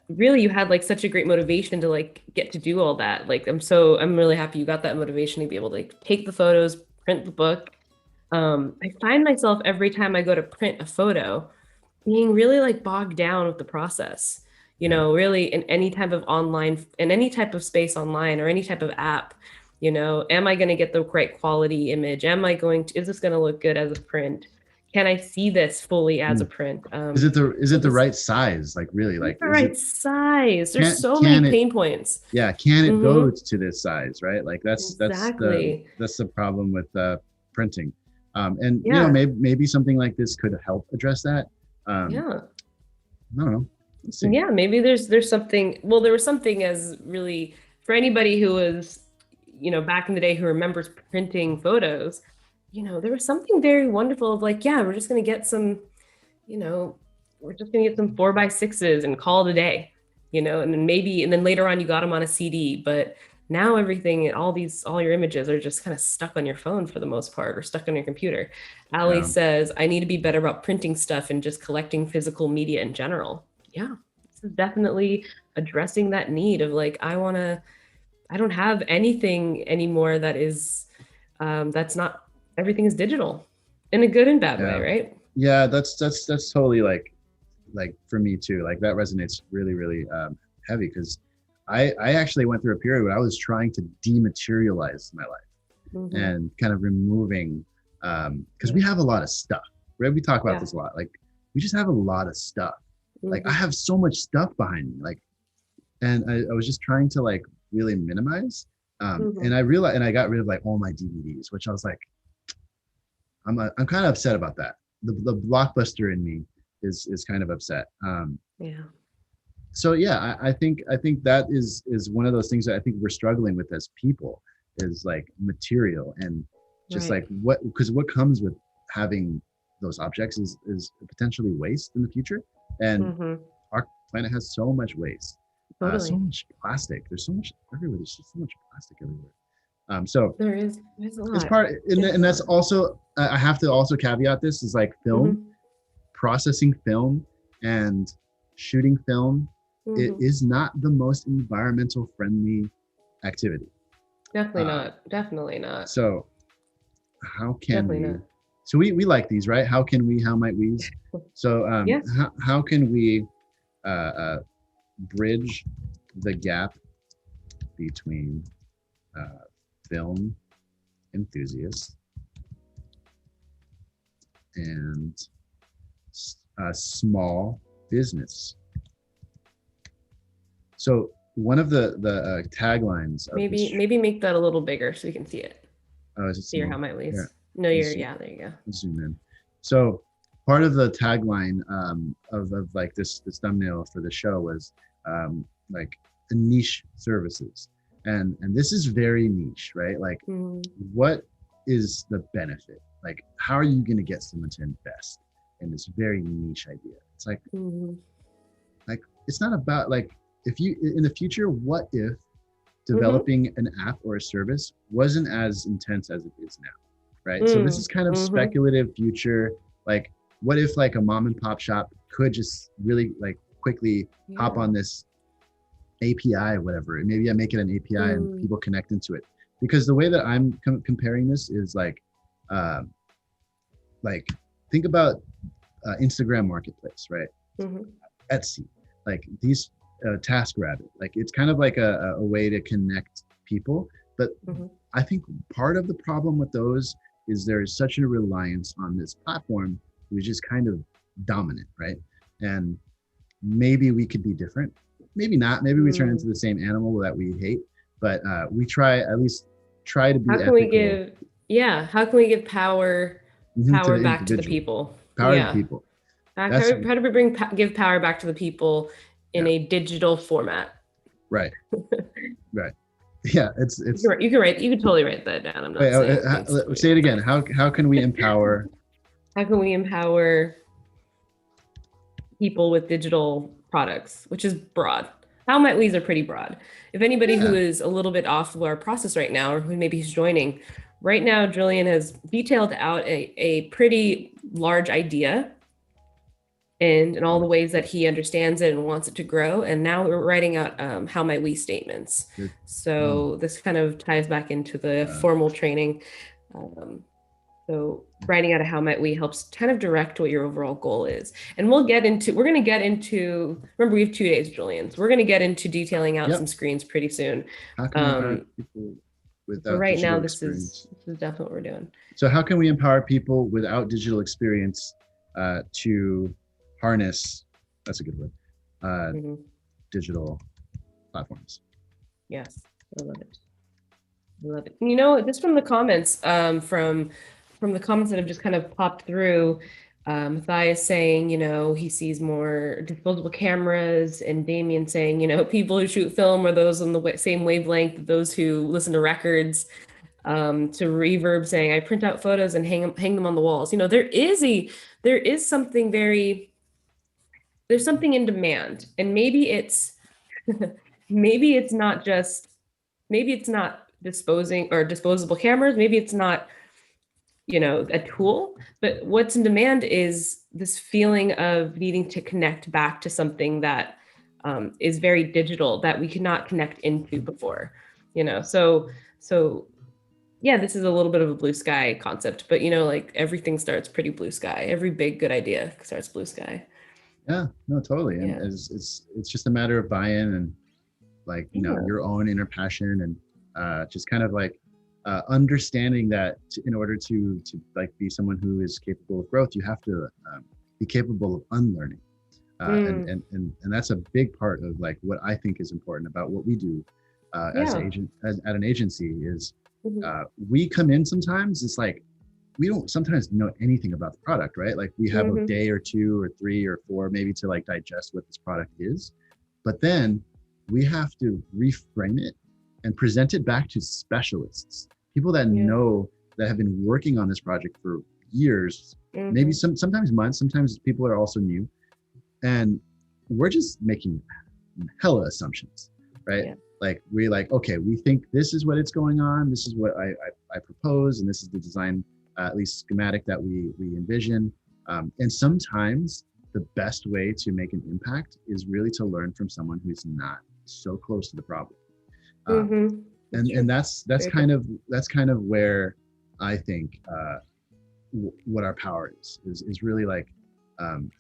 really you had like such a great motivation to like get to do all that. Like I'm really happy you got that motivation to be able to like take the photos, print the book. I find myself every time I go to print a photo being really like bogged down with the process. Yeah. Really in any type of space online or any type of app, am I going to get the right quality image? Is this going to look good as a print? Can I see this fully as a print? Is it the right size? Like really, like The is right it size. There's so can many it pain points. yeah, can it go to this size, right? Like Exactly. that's the problem with printing. And Yeah. maybe something like this could help address that. Yeah. I don't know. Let's see. Yeah, maybe there's something. Well, there was something as really for anybody who was, back in the day who remembers printing photos, there was something very wonderful of like, yeah, we're just going to get some, you know, we're just going to get some 4x6s and call it a day, and then later on you got them on a CD. But now everything, all your images are just kind of stuck on your phone for the most part, or stuck on your computer. Ali Yeah. says, I need to be better about printing stuff and just collecting physical media in general. Yeah, this is definitely addressing that need of like, I don't have anything anymore that's not, everything is digital in a good and bad way, Yeah. right? Yeah. That's totally like for me too. Like that resonates really, really heavy because I actually went through a period where I was trying to dematerialize my life Mm-hmm. and kind of removing because we Yeah. have a lot of stuff, right? We talk about Yeah. this a lot. Like we just have a lot of stuff. Like I Mm-hmm. have so much stuff behind me. Like, and I was just trying to like really minimize. Mm-hmm. And I realized, and I got rid of like all my DVDs, which I was like, I'm kind of upset about that. The blockbuster in me is kind of upset. Yeah. So yeah, I think that is one of those things that I think we're struggling with as people is like material and just Right. like because what comes with having those objects is potentially waste in the future, and Mm-hmm. our planet has so much waste, so Totally. much plastic. There's so much everywhere. There's just so much plastic everywhere. So There's a it's lot. part, There's a and that's lot. also I have to also caveat this is like film Mm-hmm. processing film and shooting film. It Mm-hmm. is not the most environmental friendly activity. Definitely Uh, not. Definitely not. so how can Definitely we? not. So we like these, right? How can we? How might we's? So Yes. how can we bridge the gap between uh, film enthusiasts and small business? So one of the taglines of Maybe this, maybe make that a little bigger so you can see it. oh, is it See your how small? my leads. Here, No, let's yeah, there you go. zoom in. So part of the tagline of like this thumbnail for the show was like niche services, and this is very niche, right? Like, Mm-hmm. what is the benefit? Like, how are you going to get someone to invest in this very niche idea? It's Mm-hmm. like it's not about like if you in the future, what if Mm-hmm. developing an app or a service wasn't as intense as it is now, right? So this Mm. is kind of Mm-hmm. speculative future. Like, what if like a mom and pop shop could just really like quickly hop Yeah. on this API or whatever? Maybe I make it an API and Mm. people connect into it. Because the way that I'm comparing this is uh, like think about Instagram Marketplace, right? Mm-hmm. Etsy, like these TaskRabbit, like it's kind of like a way to connect people. But Mm-hmm. I think part of the problem with those is there is such a reliance on this platform, which is kind of dominant, right? And maybe we could be different, maybe not. Maybe we turn into Mm. the same animal that we hate, but we try at least try to How be can we ethical. give, yeah, how can we give To power the back to the individual, people? power to the Yeah. people. That's How do we give power back to the people in yeah, a digital format? right, right. Yeah, it's You can totally write that down. I'm wait, not saying things to say it again. myself. How can we empower? How can we empower people with digital products, which is broad? How might we's are pretty broad. If anybody who Yeah, is a little bit off of our process right now, or who maybe is joining, right now, Julian has detailed out a pretty large idea and all the oh, ways that he understands it and wants it to grow. And now we're writing out how might we statements. good. Mm, So this kind of ties back into the uh, formal training. Um, so writing out a how might we helps kind of direct what your overall goal is. And we're going to get into, remember we have 2 days, Julian. So we're going to get into detailing out some yep. screens pretty soon. How can we empower Um, people but without right now, digital experience? this is definitely what we're doing. So how can we empower people without digital experience to harness? That's a good word. Mhm. Digital platforms. Yes, I love it. I love it. Just from the comments, from the comments that have just kind of popped through, Matthias saying, he sees more disposable cameras, and Damien saying, people who shoot film are those on the same wavelength, those who listen to records. To Reverb saying, I print out photos and hang them on the walls. There is something there's something in demand, and maybe it's maybe it's not just maybe it's not disposing or disposable cameras, maybe it's not a tool, but what's in demand is this feeling of needing to connect back to something that is very digital that we could not connect into before. So yeah, this is a little bit of a blue sky concept, but like everything starts pretty blue sky. Every big good idea starts blue sky. Yeah, no, totally. And Yeah. it's just a matter of buy-in and like, Yeah. your own inner passion, and just kind of like understanding that in order to like be someone who is capable of growth, you have to be capable of unlearning. Mm, And that's a big part of like what I think is important about what we do as yeah. at an agency is Mhm. we come in sometimes, it's like we don't sometimes know anything about the product, right? Like we have a Mhm. day or two or three or four maybe to like digest what this product is, but then we have to reframe it and present it back to specialists, people that Yeah. know, that have been working on this project for years, maybe Mhm. sometimes months, sometimes people are also new, and we're just making hella assumptions, right? Yeah. Like we like, okay, we think this is what it's going on. This is what I propose, and this is the design, at least schematic that we envision. And sometimes the best way to make an impact is really to learn from someone who's not so close to the problem. Um, Mhm. That's and true. that's Very true. kind of where I think what our power is really like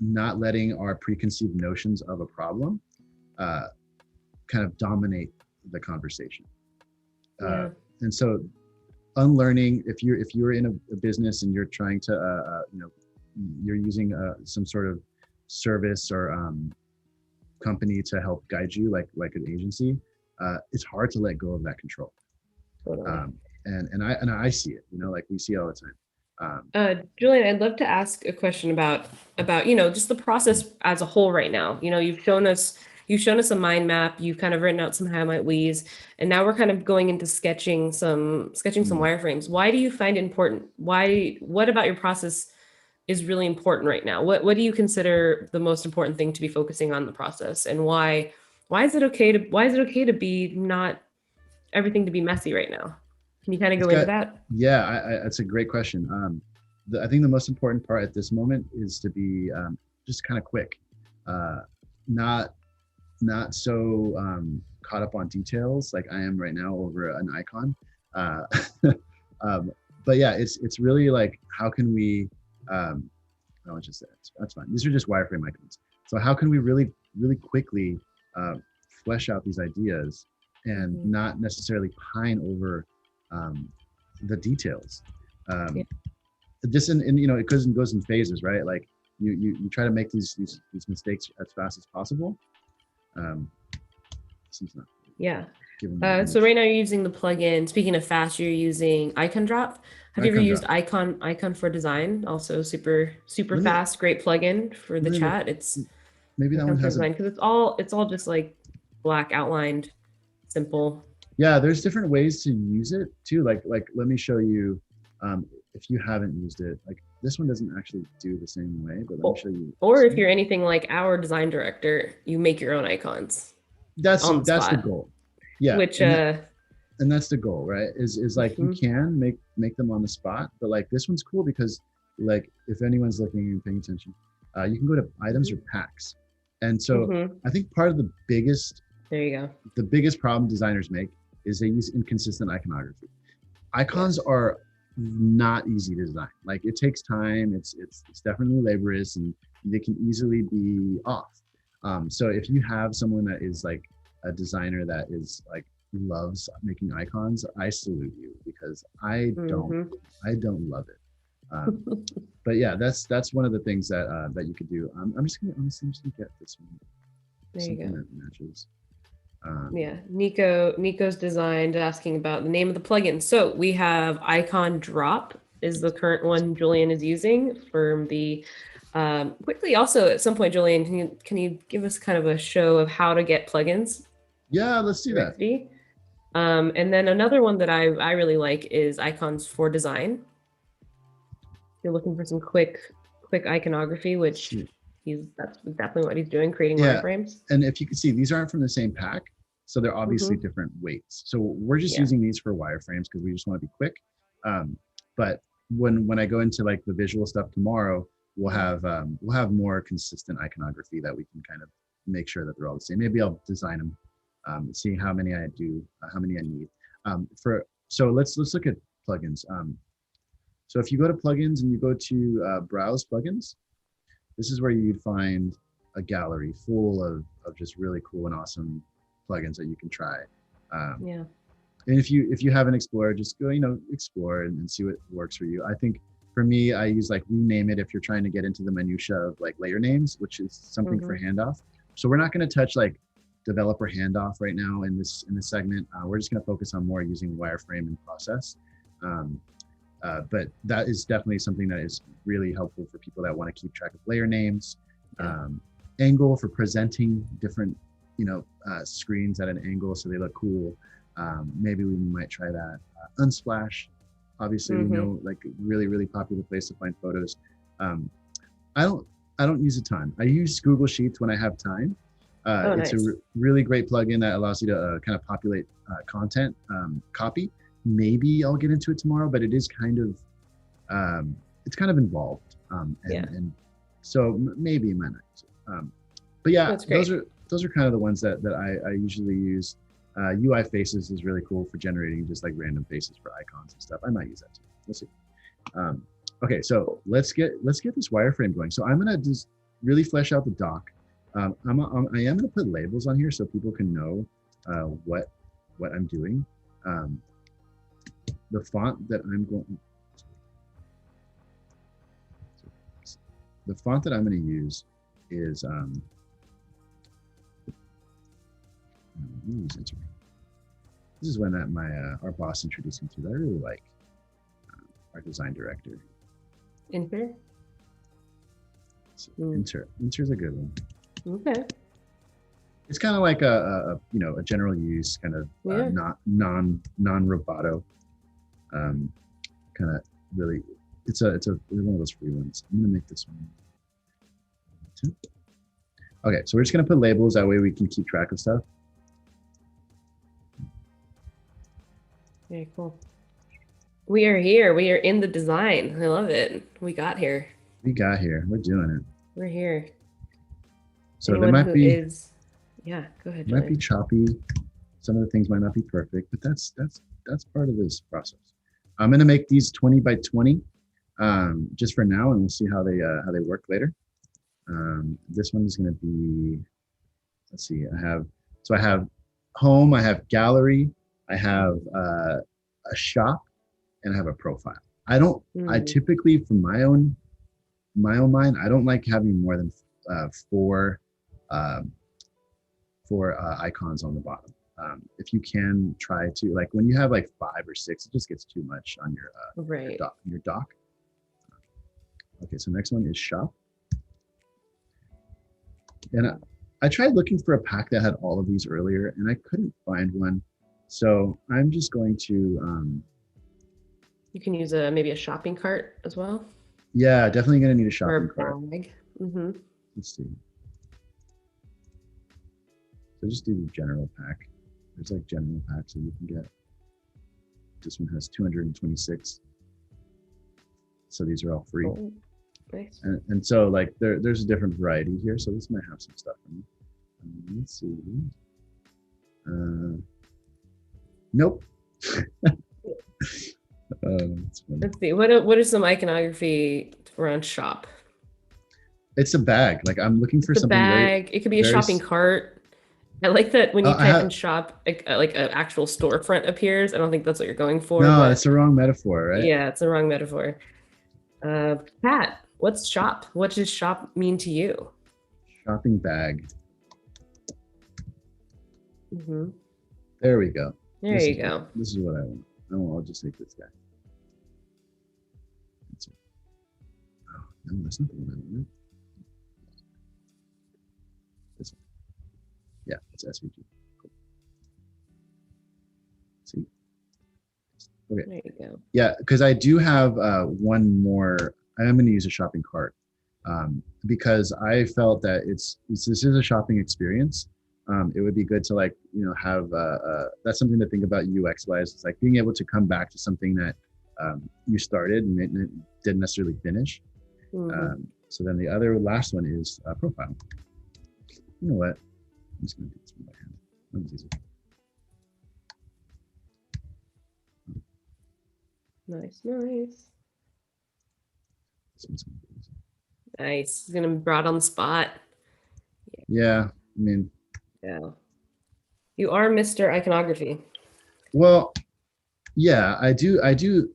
not letting our preconceived notions of a problem uh, kind of dominate the conversation. Uh, Yeah. and so unlearning, if you're in a business and you're trying to you're using some sort of service or company to help guide you, like an agency, it's hard to let go of that control. Totally. um, and I see it, like we see it all the time. Julian, I'd love to ask a question about just the process as a whole right now. You've shown us a mind map. You've kind of written out some how might we's, and now we're kind of going into sketching some Mm. wireframes. Why do you find it important? What about your process is really important right now? What do you consider the most important thing to be focusing on in the process, and why is it okay to be not everything to be messy right now? Can you kind of It's go into got, that? yeah, that's a great question. I think the most important part at this moment is to be just kind of quick, uh, not so caught up on details like I am right now over an icon. Uh, um, but yeah, it's really like how can we? I'll just say that's fine. These are just wireframe icons. So how can we really quickly uh, flesh out these ideas and Mhm. not necessarily pine over um, the details? Yeah. Um, this and it goes in phases, right? Like you try to make these mistakes as fast as possible. Um, Seems not Yeah. giving me So image right now you're using the plugin. Speaking of fast, you're using Icon Drop. Have you ever icon used drop. Icon for Design? Also super super Let me fast, great plugin for the let me look. chat. It's Maybe that one Icon for has a. Design because it's all just like black outlined, simple. Yeah, there's different ways to use it too. Like let me show you. If you haven't used it, like this one doesn't actually do the same way, but let me Or, show you or this if one. you're anything like our design director, you make your own icons on the That's the spot, goal. Yeah, which and that's the goal, right? Is like you mhm, can make them on the spot, but like this one's cool because like if anyone's looking and paying attention, you can go to items mhm, or packs, and so mhm. I think part of There you go. the biggest problem designers make is they use inconsistent iconography. Yeah. Icons are not easy to design. Like it takes time. It's definitely laborious, and they can easily be off. So if you have someone that is like a designer that is like loves making icons, I salute you because Hmm. I don't love it. Um, but yeah, that's one of the things that you could do. I'm just gonna get this one, There you something go. that matches. Um, Yeah, Nico's designed asking about the name of the plugin. So we have Icon Drop. is the current one Julian is using for the quickly also at some point, Julian, can you give us kind of a show of how to get plugins? Yeah, let's do that. And then another one that I really like is icons for design. If you're looking for some quick iconography, which that's definitely what he's doing, creating wireframes. And if you can see, these aren't from the same pack, so they're obviously different weights. So we're just using these for wireframes because we just want to be quick. But when I go into like the visual stuff tomorrow, we'll have more consistent iconography that we can kind of make sure that they're all the same. Maybe I'll design them, see how many I do, how many I need. So let's look at plugins. So if you go to plugins and you go to browse plugins, this is where you'd find a gallery full of just really cool and awesome plugins that you can try. And if you haven't explored, just go, explore and see what works for you. I think for me, I use like rename it if you're trying to get into the minutia of like layer names, which is something for handoff. So we're not going to touch like developer handoff right now in this segment. We're just going to focus on more using wireframe and process. But that is definitely something that is really helpful for people that want to keep track of layer names. Angle for presenting different screens at an angle so they look cool. Maybe we might try that. Unsplash, obviously we know, like really popular place to find photos. I don't use a ton. I use Google Sheets when I have time. It's a really great plugin that allows you to kind of populate content, copy. Maybe I'll get into it tomorrow, but it is kind of involved, and so maybe it might not. But yeah, those are kind of the ones that I usually use. UI faces is really cool for generating just like random faces for icons and stuff. I might use that too. We'll see. Okay, so let's get this wireframe going. So I'm gonna just really flesh out the doc. I am gonna put labels on here so people can know what I'm doing. The font that I'm going to use is this is one that our boss introduced me to that I really like. Our design director. Inter? So Inter's a good one. Okay. It's kind of like a general use kind of non-roboto. Kind of really, it's one of those free ones. I'm gonna make this one. Okay, so we're just gonna put labels, that way we can keep track of stuff. Very cool. We are here. We are in the design. I love it. We got here. We're doing it. We're here. So there might be go ahead. Might be choppy. Some of the things might not be perfect, but that's part of this process. I'm gonna make these 20 by 20 just for now, and we'll see how they work later. This one is gonna be, let's see, I have home, I have gallery, I have a shop, and I have a profile. I typically, from my own mind, I don't like having more than four icons on the bottom. If you can try to, like when you have like 5 or 6, it just gets too much on your doc. Okay, so next one is shop. And I tried looking for a pack that had all of these earlier, and I couldn't find one. So I'm just going to. You can use maybe a shopping cart as well. Yeah, definitely going to need a shopping cart. Bag. Let's see. So just do the general pack. There's like general packs that you can get. This one has 226. So these are all free. Oh, nice. And so like there's a different variety here. So this might have some stuff in it. Let's see. Nope. Let's see. What are some iconography around shop? It's a bag. Like I'm looking for something. Bag. It could be a shopping cart. I like that when you type in shop, like an actual storefront appears. I don't think that's what you're going for. No, it's the wrong metaphor, right? Yeah, it's the wrong metaphor. Pat, what's shop? What does shop mean to you? Shopping bag. There we go. There you go. This is what I want. I'll just take this guy. No, that's not the one I wanted. This one. Yeah, it's SVG. Cool. See? Okay. There you go. Yeah, because I do have one more. I am going to use a shopping cart because I felt that this is a shopping experience. It would be good to like have that's something to think about UX wise. It's like being able to come back to something that you started and didn't necessarily finish. Mhm. So then the last one is profile. You know what? I'm just going to do this one by hand. That was easy. Nice, nice. This one's gonna be easy. Nice. He's gonna be brought on the spot. Yeah, I mean, Yeah. You are Mr. Iconography. well, yeah, I do. I do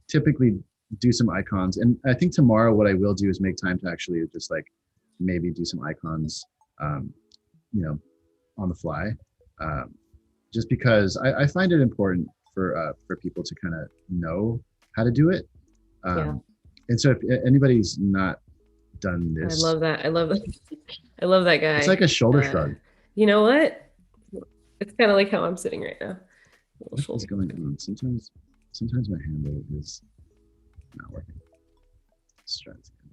typically do some icons, and I think tomorrow what I will do is make time to actually just like maybe do some icons, um, on the fly, um, just because I find it important for people to kind of know how to do it. Yeah. And so if anybody's not done I this, love that. I love that. I love that guy. it's like a shoulder Uh, shrug. You know what? It's kind of like how I'm sitting right now. What is going on? Sometimes my handle is not working. Let's try this again.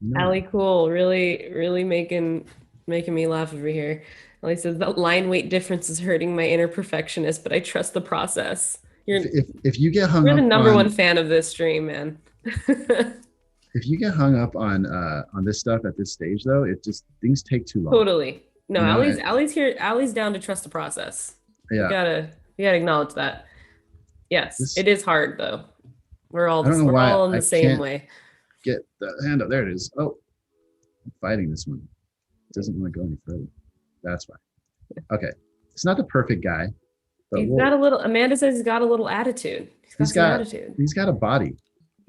No. Allie Cool, really making me laugh over here. Allie says that line weight difference is hurting my inner perfectionist, but I trust the process. If you get hung You're up the number on, one fan of this stream, man. if you get hung up on this stuff at this stage though, it just things take too long. Totally. No, You know, Allie's here. Allie's down to trust the process. Yeah. You gotta acknowledge that. Yes, it is hard though. We're all I don't know we're why all in I the same can't way. get the hand up. There it is. Oh, I'm fighting this one. It doesn't want to go any further. That's why. Okay. It's not the perfect guy, but He's got a little. Amanda says he's got a little attitude. He's got some attitude. He's got a body,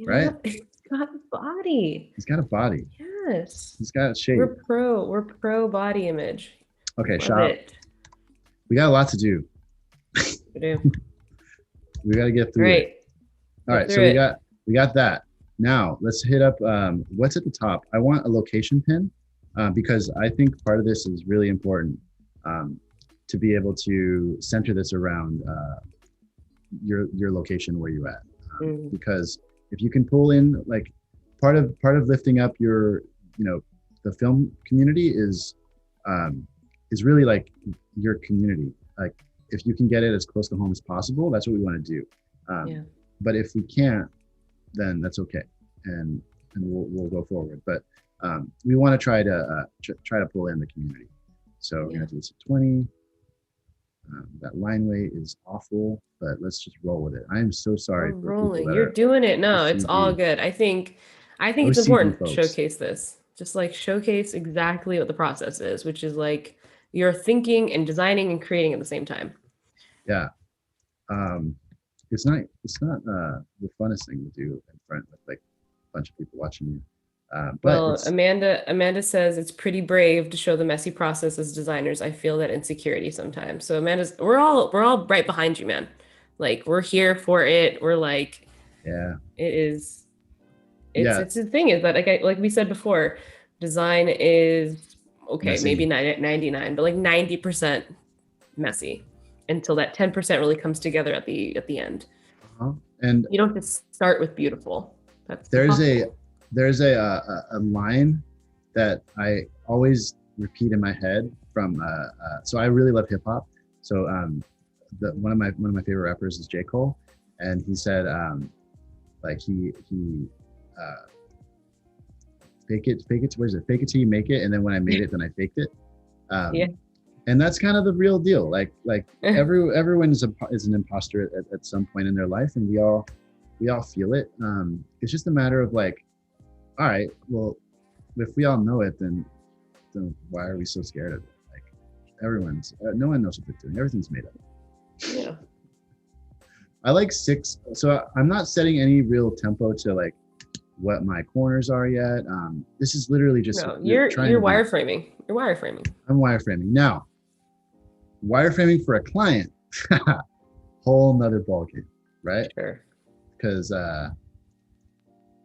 right? He's got a body. He's got a body. Yes. He's got a shape. We're pro body image. Okay, Love shop. it. We got a lot to do. We do. We got to get through it. All right, so we got that. Now let's hit up what's at the top. I want a location pin because I think part of this is really important to be able to center this around your location where you're at. Because if you can pull in like part of lifting up your the film community is really like your community. Like if you can get it as close to home as possible, that's what we want to do. But if we can't, then that's okay, and we'll go forward. But we want to try to pull in the community. So we're gonna do this at 20. That line weight is awful, but let's just roll with it. I am so sorry. You're doing it. No, it's all good. I think it's important to showcase this. Just like showcase exactly what the process is, which is like you're thinking and designing and creating at the same time. Yeah. It's not the funnest thing to do in front of like a bunch of people watching you. But Amanda says it's pretty brave to show the messy process as designers. I feel that insecurity sometimes. So we're all right behind you, man. Like we're here for it. We're like, yeah, it is. It's the thing is that like we said before, design is okay, messy. Maybe 99, but like 90% messy until that 10% really comes together at the end. And you don't just start with beautiful. There's a line that I always repeat in my head from so I really love hip hop. So one of my favorite rappers is J. Cole, and he said like he fake it what is it, fake it till you make it, and then when I made it then I faked it. And that's kind of the real deal. Like everyone is an imposter at some point in their life, and we all feel it. It's just a matter of like, all right, well, if we all know it, then why are we so scared of it? Like no one knows what they're doing. Everything's made up. Yeah. I like 6. So I'm not setting any real tempo to like what my corners are yet. This is literally just you're wireframing. You're wireframing. I'm wireframing now. Wireframing for a client, whole nother ballgame, right? Sure. Because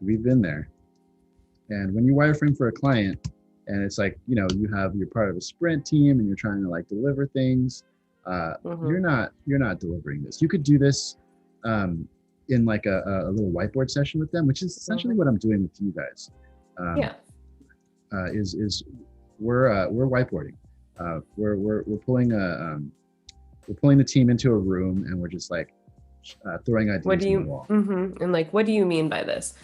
we've been there. And when you wireframe for a client, and it's like, you're part of a sprint team and you're trying to like deliver things, Mm-hmm. you're not delivering this. You could do this in like a little whiteboard session with them, which is essentially Mm-hmm. what I'm doing with you guys. Um, Yeah. is we're whiteboarding. We're pulling we're pulling the team into a room and we're just like throwing What ideas do on the you, wall. and like, what do you mean by this?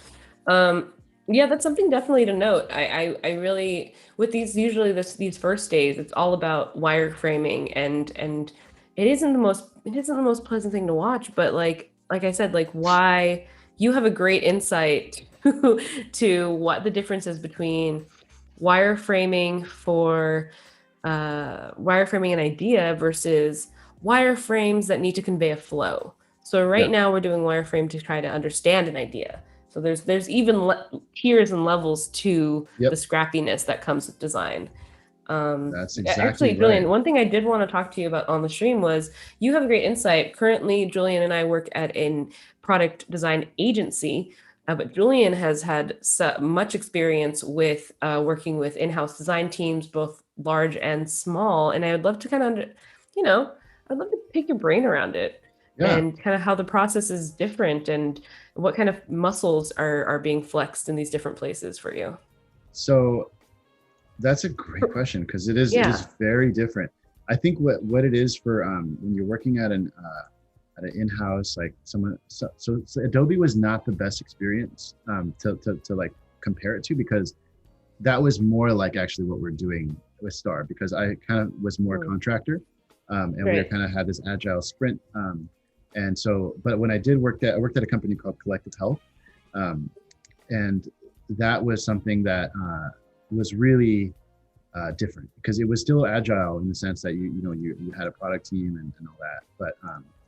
Yeah, that's something definitely to note. I really, with these, usually these first days, it's all about wireframing and it isn't the most pleasant thing to watch, but like I said, like why you have a great insight to what the difference is between wireframing for wireframing an idea versus wireframes that need to convey a flow. So right Yeah. now we're doing wireframe to try to understand an idea. So there's even tiers and levels to the Yep. scrappiness that comes with design. That's exactly Actually, right. Julian, one thing I did want to talk to you about on the stream was you have a great insight. Currently, Julian and I work at a product design agency, but Julian has had much experience with working with in-house design teams, both large and small. And I would love to kind of, you know, I'd love to pick your brain around it Yeah. and kind of how the process is different and what kind of muscles are being flexed in these different places for you. So that's a great question because it Yeah. is very different. I think what it is for when you're working at an in-house like someone so Adobe was not the best experience to like compare it to because that was more like actually what we're doing with Star because I kind of was more Mm. contractor and we Right. kind of had this agile sprint and so but when I worked at a company called Collective Health um, and that was something that was really different because it was still agile in the sense that you had a product team and all that, but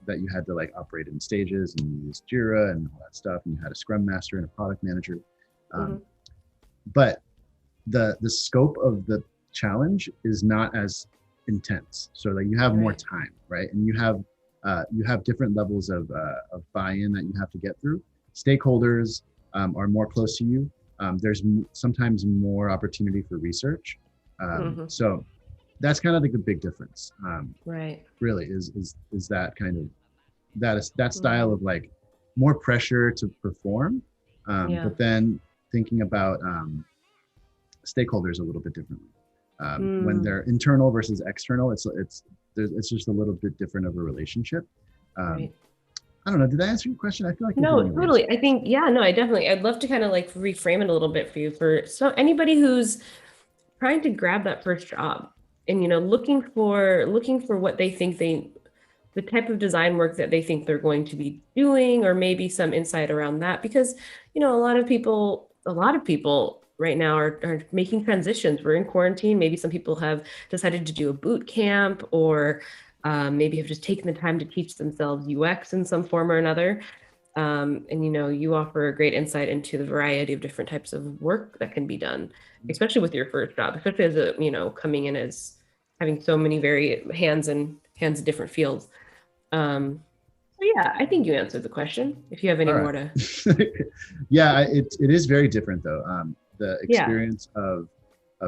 that you had to like operate in stages and you used Jira and all that stuff, and you had a Scrum Master and a product manager. Um, Hmm. but the scope of the challenge is not as intense. So like you have more Right. time, right? And you have different levels of buy-in that you have to get through. Stakeholders are more close to you. There's sometimes more opportunity for research. Hmm. So that's kind of like the big difference. Right. Really is that kind of that style Hmm. of like more pressure to perform, Yeah. but then thinking about stakeholders a little bit differently. When Mm. they're internal versus external, it's just a little bit different of a relationship. Um, Right. I don't know. Did I answer your question? I feel like I'm No, giving you an answer. totally. I think, yeah, no, I'd love to kind of like reframe it a little bit for you for so anybody who's trying to grab that first job and, looking for what they think the type of design work that they think they're going to be doing, or maybe some insight around that. Because, a lot of people right now are making transitions. We're in quarantine. Maybe some people have decided to do a boot camp or maybe have just taken the time to teach themselves UX in some form or another. And you offer a great insight into the variety of different types of work that can be done, especially with your first job, especially as coming in as having so many very hands in different fields. So yeah, I think you answered the question. If you have any All more right. to, Yeah, it is very different though. The yeah. experience of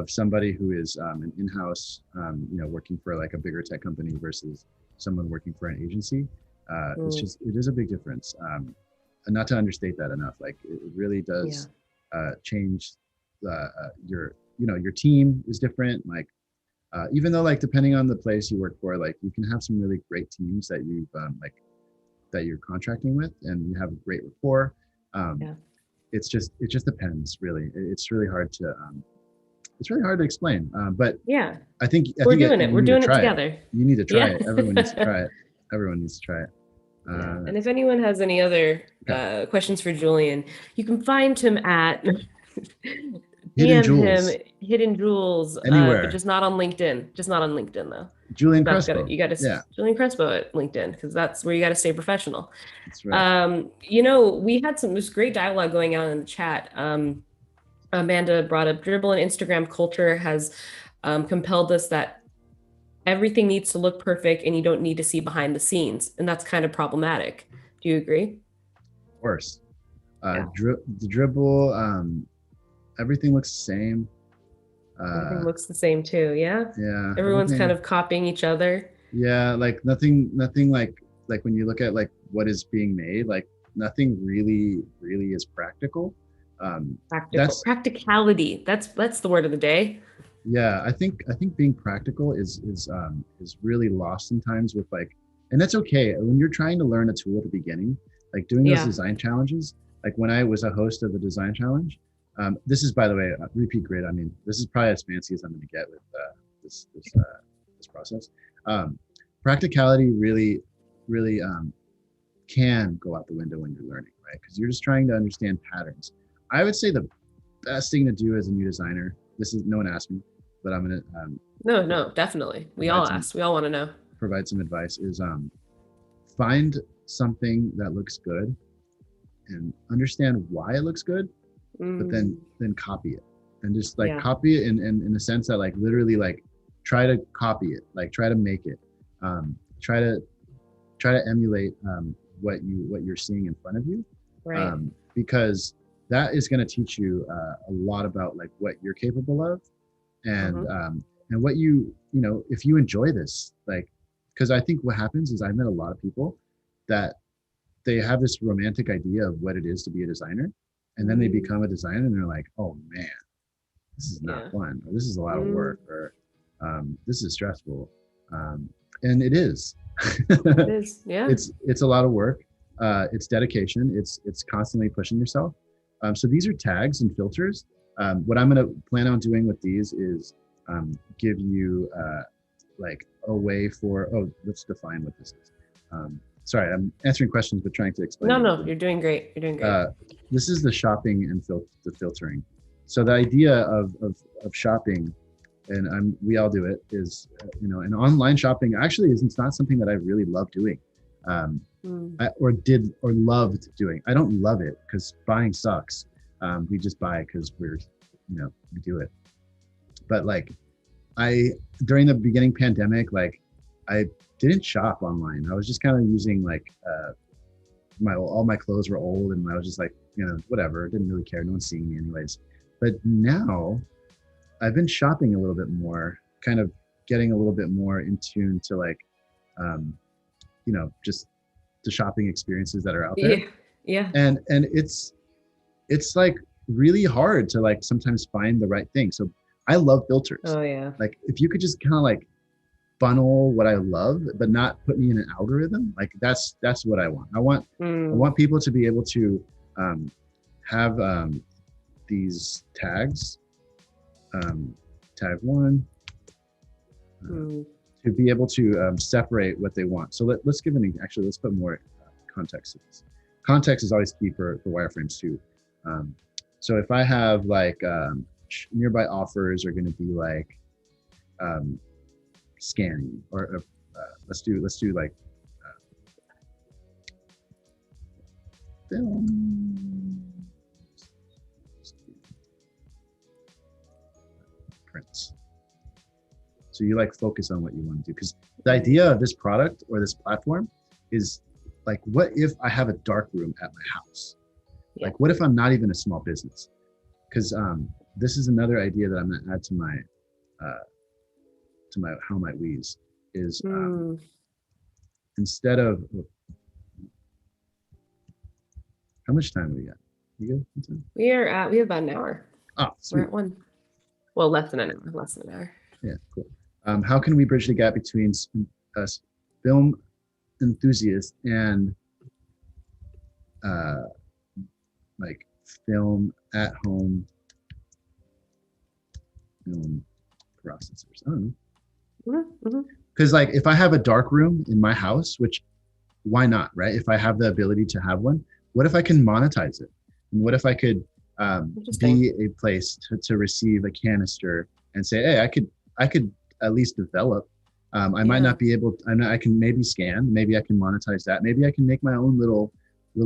somebody who is an in-house, working for like a bigger tech company versus someone working for an agency. Mm, It is a big difference. And not to understate that enough. Like it really yeah. does change your team is different. Like even though like depending on the place you work for, like you can have some really great teams that you've like that you're contracting with and you have a great rapport. Um, Yeah. it just depends really. It's really hard to explain. But Yeah. I We're think doing it. you We're need to doing it try it. together. You need to try it. Everyone needs to Yeah. try it. Everyone needs to try it. Yeah. Uh, And if anyone has any other okay. questions for Julian, you can find him at Hidden DM him jewels Hidden Jewels, but anywhere. just not on LinkedIn. Just not on LinkedIn though. Julian That's got Crespo. to you got to Yeah, Julian Crespo at LinkedIn because that's where you got to stay professional. that's right. We had this great dialogue going on in the chat. Amanda brought up dribble and Instagram culture has compelled us that everything needs to look perfect and you don't need to see behind the scenes. And that's kind of problematic. Do you agree? Of course. Yeah. The dribble, everything looks the same. Everything Uh, looks the same too. Yeah. yeah, Everyone's kind everything. of copying each other. Yeah, like nothing like when you look at like what is being made, like nothing really is practical. Practical. That's Practicality. That's the word of the day. yeah, I think being practical is really lost sometimes with like, and that's okay when you're trying to learn a tool at the beginning, like doing those Yeah. design challenges. Like when I was a host of the design challenge, this is by the way repeat grid. I mean, this is probably as fancy as I'm going to get with this process. Um, Practicality really can go out the window when you're learning, right? Because you're just trying to understand patterns. I would say the best thing to do as a new designer. This is no one asked me, but I'm gonna No, no, definitely. We all provide some ask. We all want to know. advice. Is find something that looks good and understand why it looks good, but Mm, then copy it and just like yeah. copy it in the sense that like literally like try to copy it, like try to make it, try to emulate what you're seeing in front of you, Right. because that is going to teach you a lot about like what you're capable of, Hmm. and what you know if you enjoy this, like because I think what happens is I met a lot of people that they have this romantic idea of what it is to be a designer, and then they Mm, become a designer and they're like, oh man, this is not yeah. fun, or this is a lot of Mm, work, or this is stressful, and it is. it is. Yeah. It's a lot of work. It's dedication. It's constantly pushing yourself. So these are tags and filters. What I'm going to plan on doing with these is give you like a way for. Oh, let's define what this is. Sorry, I'm answering questions but trying to explain No, what I'm no, doing. you're doing great. You're doing great. Uh, this is the shopping and the filtering. So the idea of shopping, and we all do it, is and online shopping actually is it's not something that I really love doing, um, Mm, or did or loved doing. I don't love it because buying sucks. We just buy because we do it. But like I during the beginning pandemic, like I didn't shop online. I was just kind of using like my all my clothes were old, and I was just like whatever. Didn't really care. No one's seeing me anyways. But now I've been shopping a little bit more, kind of getting a little bit more in tune to like, um, just the shopping experiences that are out there, yeah. Yeah. and it's like really hard to like sometimes find the right thing. So I love filters. Oh, yeah. Like if you could just kind of like funnel what I love, but not put me in an algorithm, like that's what I want. I Mm, want people to be able to um, have these tags, um, tag one, uh, mm, to be able to separate what they want. So let's give actually, let's put more context to this. Context is always key for wireframes too. Um, so if I have like nearby offers are going to be like um, scanning, or let's do like film prints. So you like focus on what you want to do, because the right. idea of this product or this platform is like, what if I have a dark room at my house? Yeah. Like, what if I'm not even a small business? Because this is another idea that I'm going to add uh, to my how might we's is Mm, instead of how much time do we got? You good? we have about an hour. Oh, We're sweet. at one. Well, less than an hour. Less than an hour. Yeah, cool. How can we bridge the gap between us film enthusiasts and uh, like film at home film processors? I don't know. Hmm. Because like if I have a dark room in my house, which why not, right? If I have the ability to have one, what if I can monetize it? And what if I could Interesting. be a place to receive a canister and say, hey, I could at least develop. I might Yeah. not be able. I can maybe scan. Maybe I can monetize that. Maybe I can make my own little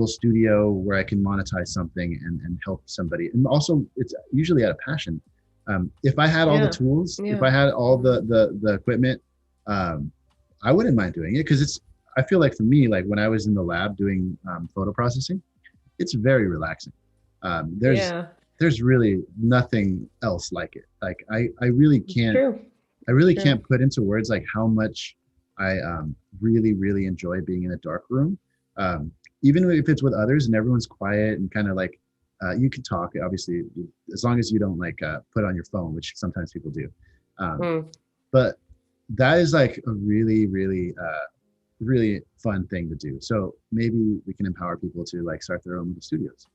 studio where I can monetize something and help somebody. And also, it's usually out of passion. If I had all the Yeah. tools, if Yeah. I had all Mhm. the equipment, um, I wouldn't mind doing it, because it's. I feel like for me, like when I was in the lab doing photo processing, it's very relaxing. There's Yeah, there's really nothing else like it. Like I really it's can't true. I It's really true. can't put into words like how much I really, really enjoy being in a dark room. Um, Even if it's with others and everyone's quiet and kind of like you can talk, obviously, as long as you don't like put on your phone, which sometimes people do. Um, Mm, but that is like a really, really, really fun thing to do. So maybe we can empower people to like start their own little studios.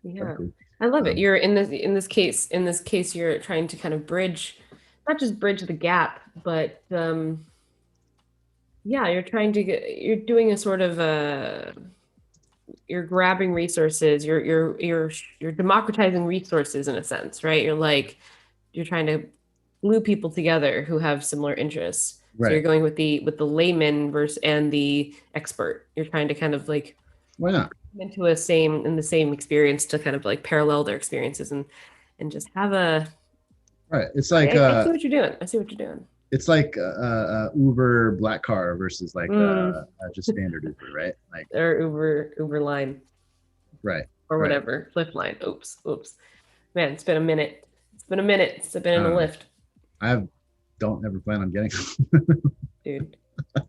That'd yeah. be cool. I love it. Um, You're in this case, you're trying to kind of bridge, not just bridge the gap, but yeah, you're doing a sort of you're grabbing resources, you're democratizing resources in a sense, right? You're trying to glue people together who have similar interests. So you're right. going with the layman versus and the expert. You're trying to kind of like Why not? into the same experience to kind of like parallel their experiences and just have a Right. It's like I see what you're doing. I see what you're doing. Uber black car versus like Mm, just standard Uber, right? Like or Uber line right, or right. whatever. Lyft line. Oops. Man, it's been a minute. It's been a minute since I've been in a Uh, lift, I have, don't ever plan on getting. dude.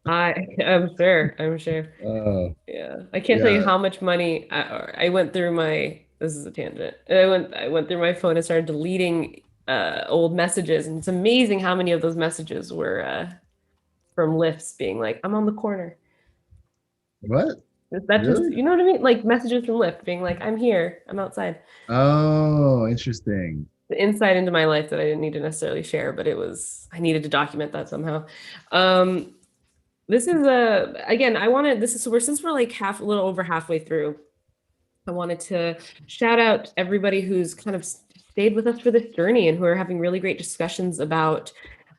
I'm sure. I'm sure. uh, Yeah, I can't tell you yeah. how much money I went through my. This is a tangent. I went through my phone and started deleting old messages, and it's amazing how many of those messages were from lifts being like, "I'm on the corner." What? That just Really? you know what I mean? Like messages from Lyft being like, "I'm here. I'm outside." Oh, interesting. The insight into my life that I didn't need to necessarily share, but I needed to document that somehow. Um, this is a again, I wanted this is we're since we're like a little over halfway through. I wanted to shout out everybody who's kind of stayed with us for this journey and who are having really great discussions about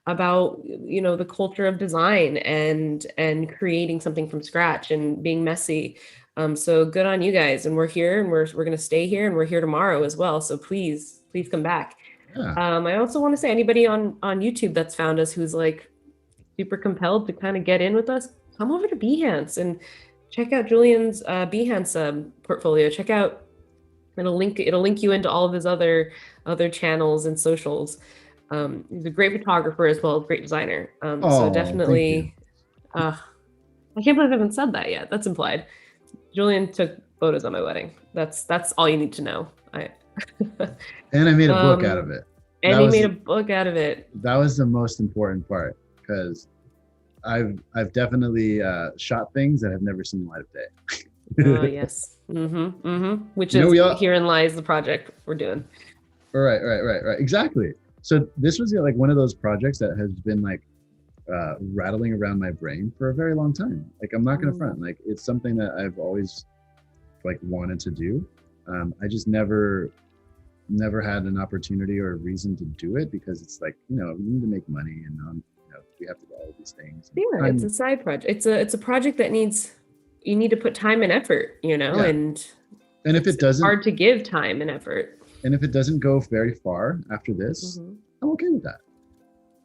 the culture of design and creating something from scratch and being messy. So good on you guys, and we're here and we're going to stay here and we're here tomorrow as well. So please come back. Yeah. I also want to say anybody on YouTube that's found us who's like super compelled to kind of get in with us, come over to Behance and check out Julian's Behance portfolio. Check out it'll link you into all of his other channels and socials. He's a great photographer as well as great designer. So Oh, thank you. definitely, I can't believe I haven't said that yet. That's implied. Julian took photos on my wedding. That's all you need to know. I And I made a book out um, of it. and he made a book out of it. That was the most important part because I've definitely shot things that have never seen the light of Oh day. yes. Which You know, is we all herein lies the project we're doing. right. Exactly. So this was like one of those projects that has been like rattling around my brain for a very long time. Like I'm not gonna front. Like it's something that I've always like wanted to do. I just never had an opportunity or a reason to do it because it's like we need to make money and we have to do all of these things. Yeah, it's a side project. It's a project that you need to put time and effort, Yeah, and and if it it's doesn't hard to give time and effort. and if it doesn't go very far after this, Hmm. I'm okay with that.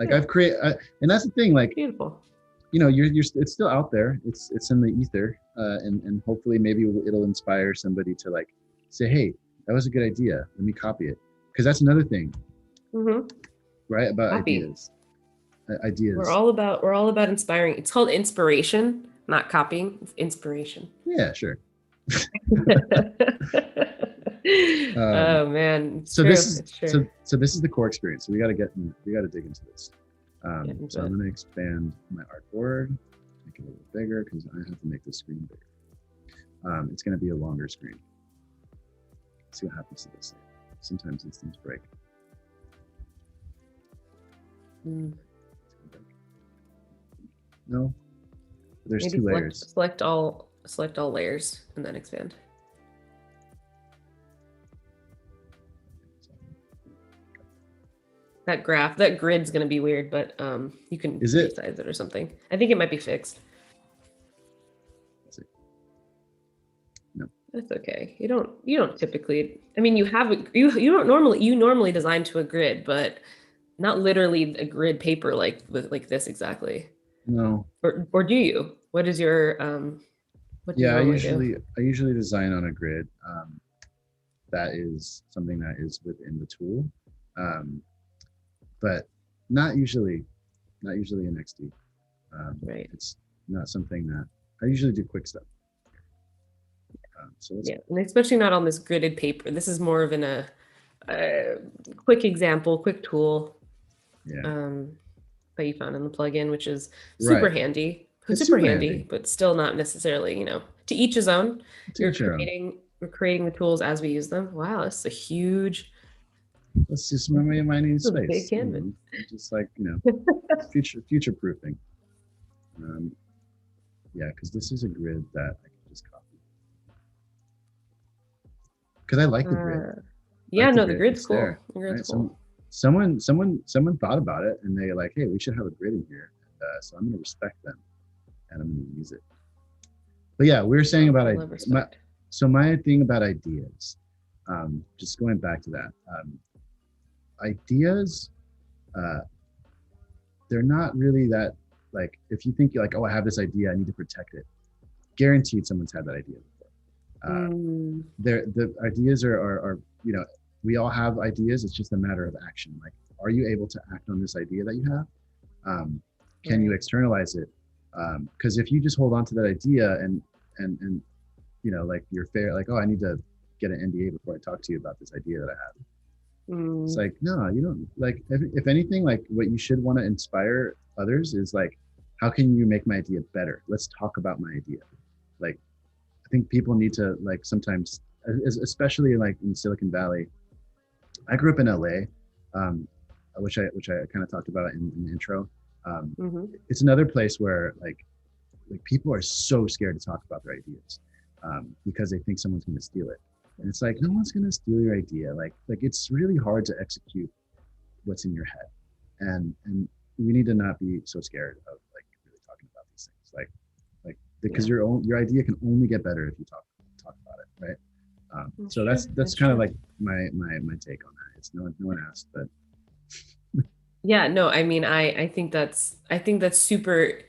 Like Yeah, I've created, and that's the thing. Like beautiful. you're it's still out there. It's in the ether, and hopefully maybe it'll inspire somebody to like say, hey, that was a good idea. Let me copy it, because that's another thing, Hmm. right? About Copy. ideas. We're all about inspiring. It's called inspiration, not copying. It's inspiration. Yeah, sure. Um, Oh man, it's so this true. is It's true. so this is the core experience. So we got to dig into this. Get into So I'm it. going to expand my artboard, make it a little bigger because I have to make the screen bigger. It's going to be a longer screen. Let's see what happens to this. Sometimes these things break. Mm. No, there's Maybe two layers. select all layers and then expand. That grid's gonna be weird, but you can Is it? resize it or something. I think it might be fixed. Let's see. No. That's okay. You don't typically. I mean, you don't normally you normally design to a grid, but not literally a grid paper like this exactly. No. Or do you? What is your what do you Yeah, normally do? I usually design on a grid. that is something that is within the tool, but not usually in XD. Right. It's not something that I usually do quick stuff. So yeah, and especially not on this gridded paper. This is more of a quick example, quick tool yeah, that you found in the plugin, which is super right. handy. It's Super super handy, handy. but still not necessarily, to each his own. To each your own. We're creating the tools as we use them. Wow, that's a huge, Let's just my need that's a big space. canvas. Just like future proofing. Yeah, because this is a grid that I can just copy. Because I like the grid. Yeah, like no, the grid's it's cool. there, The grid's right? cool. Someone thought about it, and they're like, "Hey, we should have a grid in here." So I'm going to respect them, and I'm going to use it. But yeah, we were saying about my thing about ideas. Just going back to that, ideas, they're not really that, like, if you think you're like, oh, I have this idea, I need to protect it. Guaranteed, someone's had that idea before. The ideas are we all have ideas. It's just a matter of action. Like, are you able to act on this idea that you have? Can you externalize it? Because if you just hold on to that idea and like you're fair, like, oh, I need to get an NDA before I talk to you about this idea that I have. It's like, no, you don't. Like, if anything, like, what you should want to inspire others is like, how can you make my idea better? Let's talk about my idea. Like, I think people need to, like, sometimes, especially like in Silicon Valley. I grew up in LA, which I kind of talked about in the intro. It's another place where like people are so scared to talk about their ideas because they think someone's going to steal it. And it's like, no one's going to steal your idea. Like it's really hard to execute what's in your head, and we need to not be so scared of like really talking about these things. Like because your idea can only get better if you talk about it, right? So that's kind of like my take on that. It's no one asked, but yeah, no, I mean, I think that's super.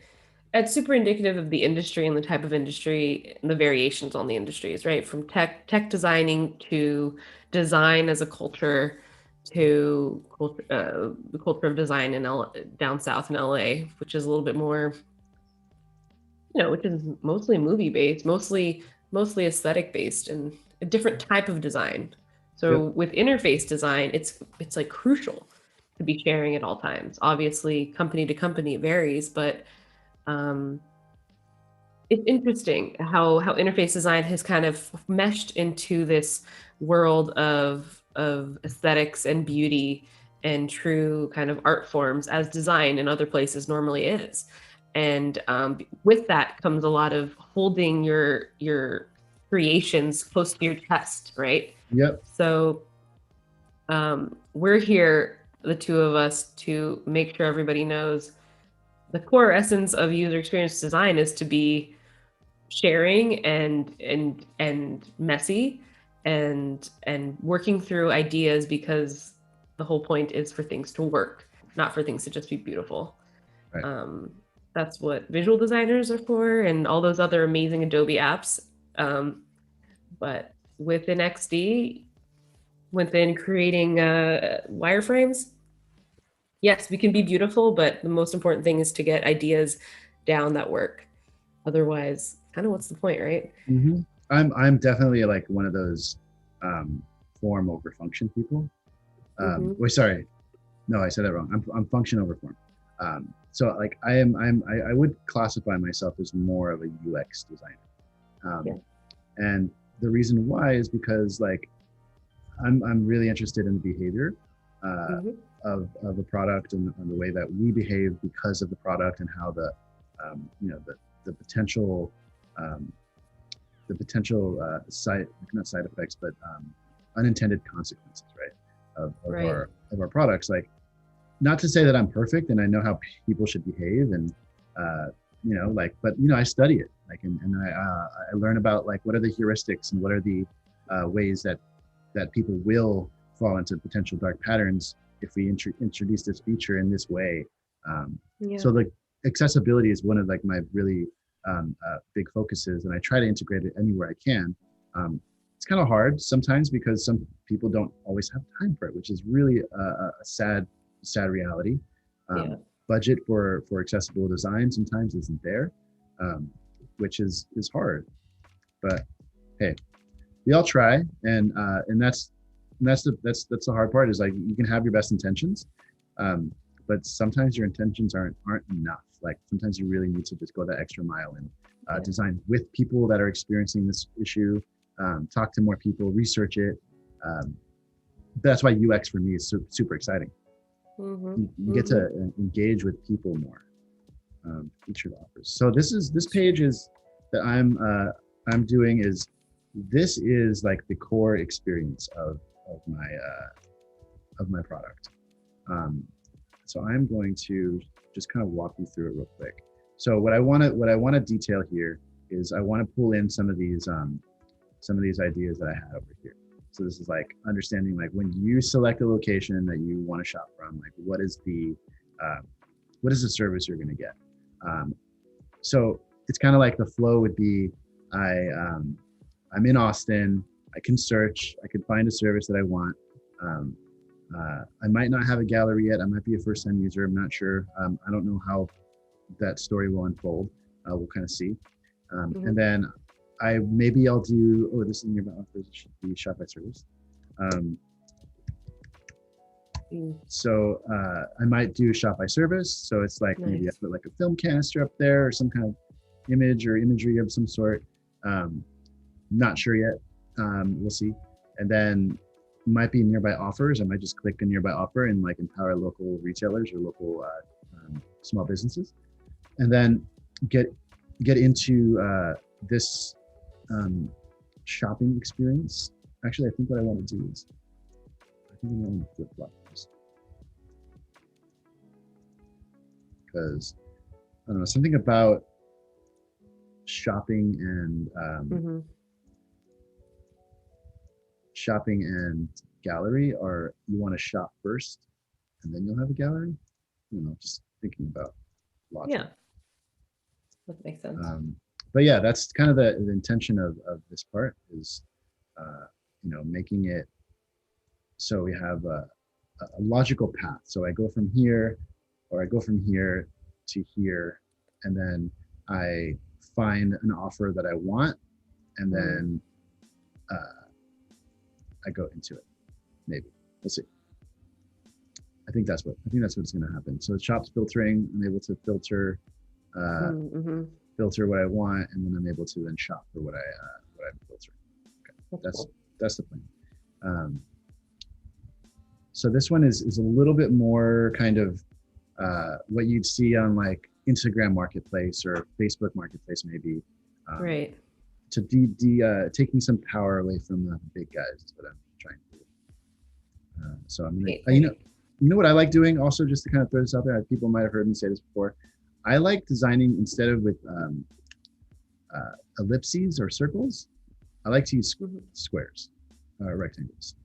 It's super indicative of the industry and the type of industry and the variations on the industries, right? From tech designing to design as a culture to the culture of design in down south in LA, which is a little bit more, which is mostly movie based, mostly aesthetic based, and a different type of design. So with interface design, it's like crucial to be sharing at all times. Obviously, company to company it varies, but it's interesting how interface design has kind of meshed into this world of aesthetics and beauty and true kind of art forms as design in other places normally is. And with that comes a lot of holding your creations close to your chest, right? Yep. So we're here, the two of us, to make sure everybody knows the core essence of user experience design is to be sharing and messy and working through ideas, because the whole point is for things to work, not for things to just be beautiful. Right. That's what visual designers are for, and all those other amazing Adobe apps. But within XD, within creating wireframes, yes, we can be beautiful, but the most important thing is to get ideas down that work. Otherwise, kind of what's the point, right? I'm definitely like one of those form over function people. Wait, sorry, no, I said that wrong. I'm function over form. So like I would classify myself as more of a UX designer. And the reason why is because like I'm really interested in the behavior of a product and the way that we behave because of the product, and how the potential not side effects, but unintended consequences, right, of our products. Like, not to say that I'm perfect and I know how people should behave, and but I study it, like, and I learn about like what are the heuristics and what are the ways that people will fall into potential dark patterns if we introduce this feature in this way. So like accessibility is one of like my really big focuses, and I try to integrate it anywhere I can. It's it's kind of hard sometimes because some people don't always have time for it, which is really a sad reality. Yeah. Budget for accessible design sometimes isn't there, um, which is hard. But hey, we all try, and that's the hard part is like you can have your best intentions, um, but sometimes your intentions aren't enough. Like sometimes you really need to just go that extra mile and Yeah. design with people that are experiencing this issue, talk to more people, research it. Um, that's why UX for me is super exciting. Mm-hmm. You get Mm-hmm. to engage with people more. Featured offers. So this page is that I'm doing is this is like the core experience of my product. Um, so I'm going to just kind of walk you through it real quick. So what I want to detail here is I want to pull in some of these ideas that I had over here. So this is like understanding like when you select a location that you want to shop from, like uh, what is the service you're going to get. So it's kind of like the flow would be I'm in Austin. I can search. I can find a service that I want. Um, I might not have a gallery yet. I might be a first-time user. I'm not sure. I don't know how that story will unfold. We'll kind of see. Mm-hmm. And then I'll do. Oh, this is nearby offers. It should be shop by service. Um, so I might do shop by service. So it's like maybe I Nice. put like a film canister up there or some kind of image or imagery of some sort. Not sure yet. We'll see. And then might be nearby offers. I might just click a nearby offer and like empower local retailers or local small businesses, and then get into this shopping experience. Actually, I think what I want to do is I think I want to flip flop this because I don't know something about shopping and Mm-hmm. shopping and gallery, or you want to shop first and then you'll have a gallery. You know, just thinking about logic. Yeah, that makes sense. But yeah, that's kind of the intention of this part is, making it so we have a logical path. So I go from here, or I go from here to here, and then I find an offer that I want, and then I go into it. Maybe we'll see. I think that's what's going to happen. So the shop's filtering. I'm able to filter Mm-hmm. filter what I want, and then I'm able to then shop for what I'm filtering. Okay, That's that's the plan. Um, so this one is a little bit more kind of what you'd see on like Instagram Marketplace or Facebook Marketplace, maybe. right. To taking some power away from the big guys is what I'm trying to do. So I'm gonna, Right, right. you know what I like doing also, just to kind of throw this out there. People might have heard me say this before. I like designing instead of with ellipses or circles. I like to use Mm-hmm. squares, rectangles,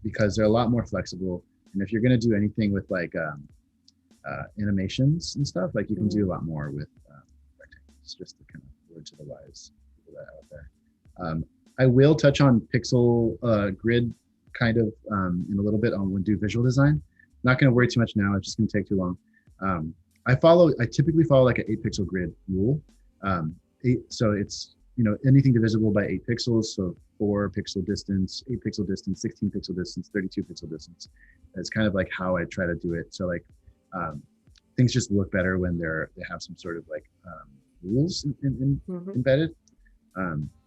because they're a lot more flexible. And if you're going to do anything with like animations and stuff, like you can do a lot more with rectangles. Just to kind of word to the wise people that are out there. I will touch on pixel grid kind of in a little bit on when do visual design. Not going to worry too much now. It's just going to take too long. I typically follow like an 8-pixel grid rule. So it's anything divisible by 8 pixels. So 4-pixel distance, 8-pixel distance, 16-pixel distance, 32-pixel distance. It's kind of like how I try to do it. So like things just look better when they have some sort of like rules embedded.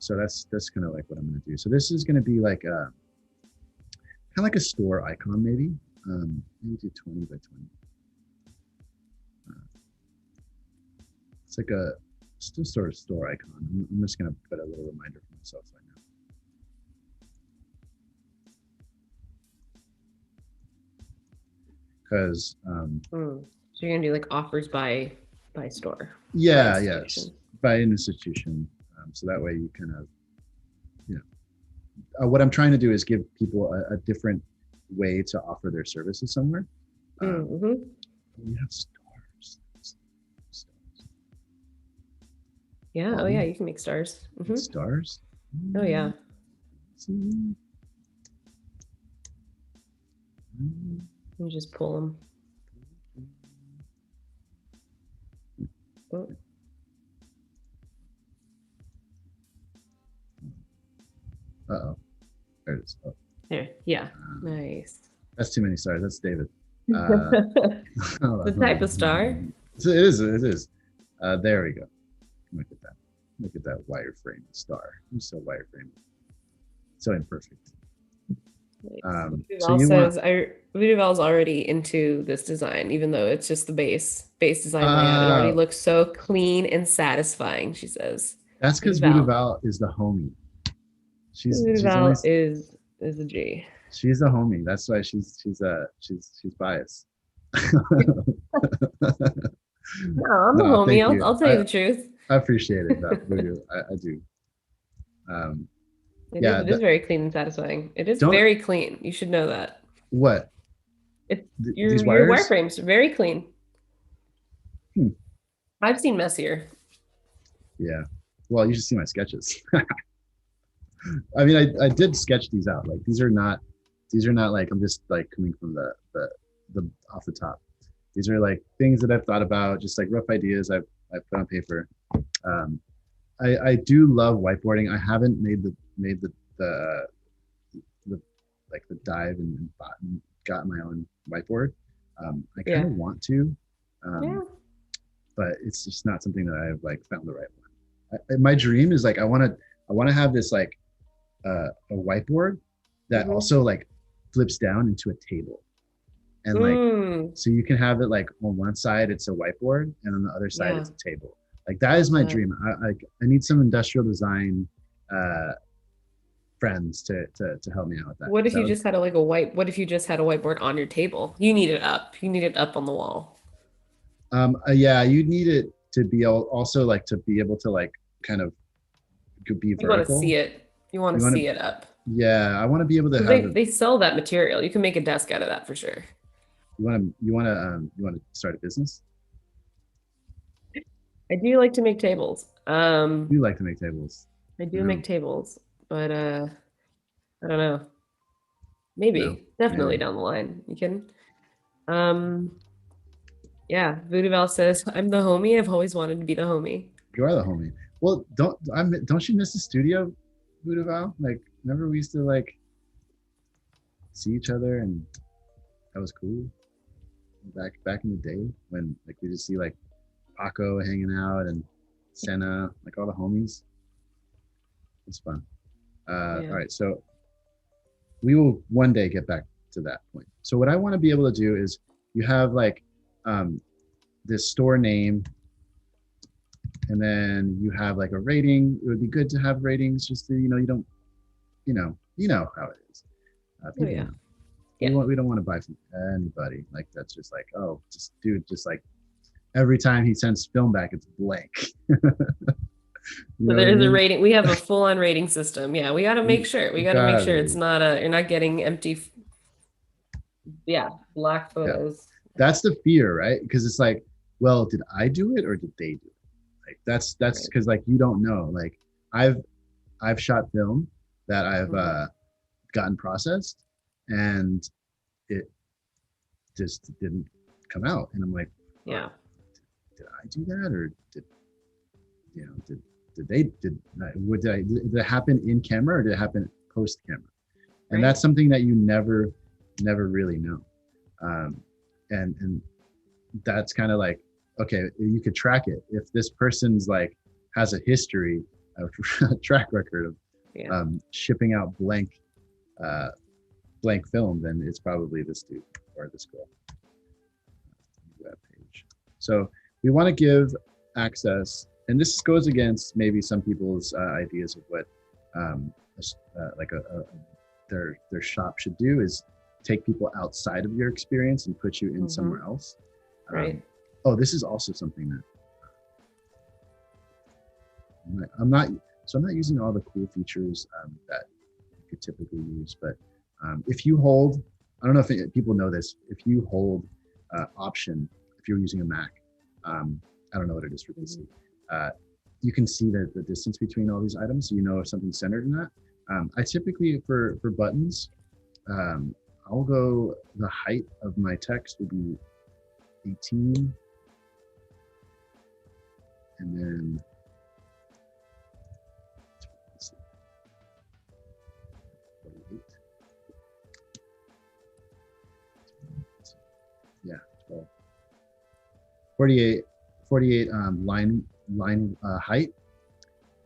So that's kind of like what I'm going to do. So this is going to be like kind of like a store icon, maybe. Maybe do 20 by 20. It's like a still sort of store icon. I'm just going to put a little reminder for myself right now. Because So you're gonna do like offers by store. yeah, yes, by an institution. So that way you kind of, what I'm trying to do is give people a different way to offer their services somewhere. We have stars. Yeah. Oh yeah, you can make stars. Stars. Oh yeah. You just pull them. Oh. Uh-oh. There it is. Oh. There. Yeah. Nice. That's too many stars. That's David. The type of star. So it is. It is. There we go. Look at that. Look at that wireframe star. I'm so wireframe. So imperfect. So says Vuduval's already into this design, even though it's just the base design layout. It already looks so clean and satisfying, she says. That's because Vuduval is the homie. Vuduval is a G. She's a homie. That's why she's biased. No, I'm a homie. I'll tell you the truth. I appreciate it. I do. It is very clean and satisfying. It is very clean. You should know that. What? Your wireframes are very clean. I've seen messier. Yeah. Well, you should see my sketches. I mean, I did sketch these out. Like these are not like I'm just like coming from the off the top. These are like things that I've thought about, just like rough ideas I've put on paper. I do love whiteboarding. I haven't made the like the dive and got my own whiteboard. I kind of want to, but it's just not something that I've like found the right one. My dream is like I want to have this like a whiteboard that also like flips down into a table, and like so you can have it like on one side it's a whiteboard and on the other side it's a table. Like that is my dream. I need some industrial design friends to help me out with that. What if you just had what if you just had a whiteboard on your table? You need it up. You need it up on the wall. Yeah, you need it to be also like to be able to like kind of be vertical. You want to see it. You want to see it up. Yeah, I want to be able to have. They sell that material. You can make a desk out of that for sure. You want to start a business? I do like to make tables. You like to make tables. I do make tables, but I don't know. Maybe, definitely down the line. You can. Yeah, Vuduval says, I'm the homie. I've always wanted to be the homie. You are the homie. Well, don't you miss the studio, Vuduval? Like, remember we used to like see each other, and that was cool. Back in the day when like we just see like Paco hanging out and Senna, like all the homies. It's fun. All right, so we will one day get back to that point. So what I want to be able to do is you have like this store name, and then you have like a rating. It would be good to have ratings just to, you don't, you know how it is. We don't want to buy from anybody. Like that's just like, oh, just like every time he sends film back, it's blank. So there's a rating. We have a full-on rating system. Yeah, we got to make sure. We got to make sure it's not you're not getting empty. Black photos. Yeah. That's the fear, right? Because it's like, well, did I do it or did they do it? Like that's because like you don't know. Like I've shot film that I've gotten processed, and it just didn't come out, and I'm like, did I do that, or did it happen in camera, or did it happen post camera? And that's something that you never really know. And that's kind of like, okay, you could track it. If this person's like has a history, a track record of shipping out blank film, then it's probably this dude or this girl. Web page. So we want to give access, and this goes against maybe some people's ideas of what their shop should do, is take people outside of your experience and put you in somewhere else. Right. This is also something that I'm not using all the cool features that you could typically use, but if you hold, I don't know if people know this, if you hold Option, if you're using a Mac, I don't know what it is for PC, you can see the distance between all these items, so you know if something's centered or not. I typically for buttons, I'll go, the height of my text would be 18, and then let's see, 48. Yeah, 12. 48 line height,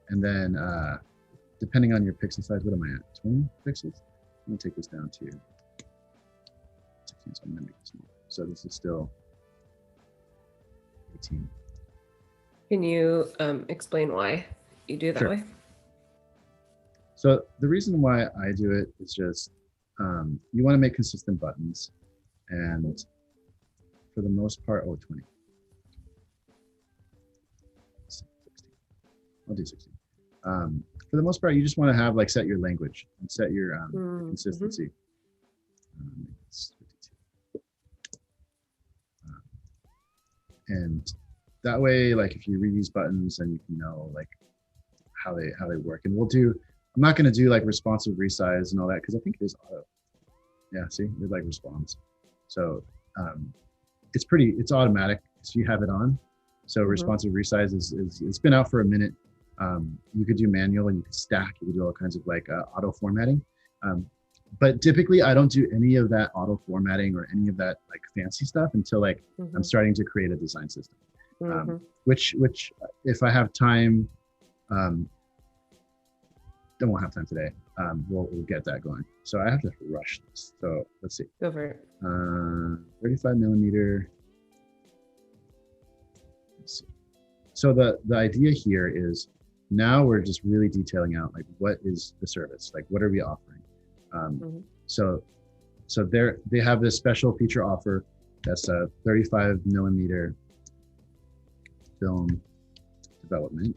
and then depending on your pixel size, what am I at? 20 pixels? I'm gonna take this down to 16, so I'm gonna make it smaller. So this is still 18. Can you explain why you do it that Sure. way? So the reason why I do it is just you want to make consistent buttons, and for the most part, 20. 16. I'll do 16. For the most part, you just want to have like set your language and set your consistency. It's 52. And that way, like if you read these buttons, then you can know like how they work. And I'm not going to do like responsive resize and all that because I think it is auto. Yeah, see, it like responds. So it's automatic. So you have it on. So responsive resize is it's been out for a minute. You could do manual and you could stack. You could do all kinds of like auto formatting. But typically I don't do any of that auto formatting or any of that like fancy stuff until like I'm starting to create a design system. Which if I have time, don't won't have time today. We'll get that going. So I have to rush this. So let's see. Go for it. 35 millimeter. Let's see. So the idea here is now we're just really detailing out like what is the service, like what are we offering. So they have this special feature offer that's a 35 millimeter film development.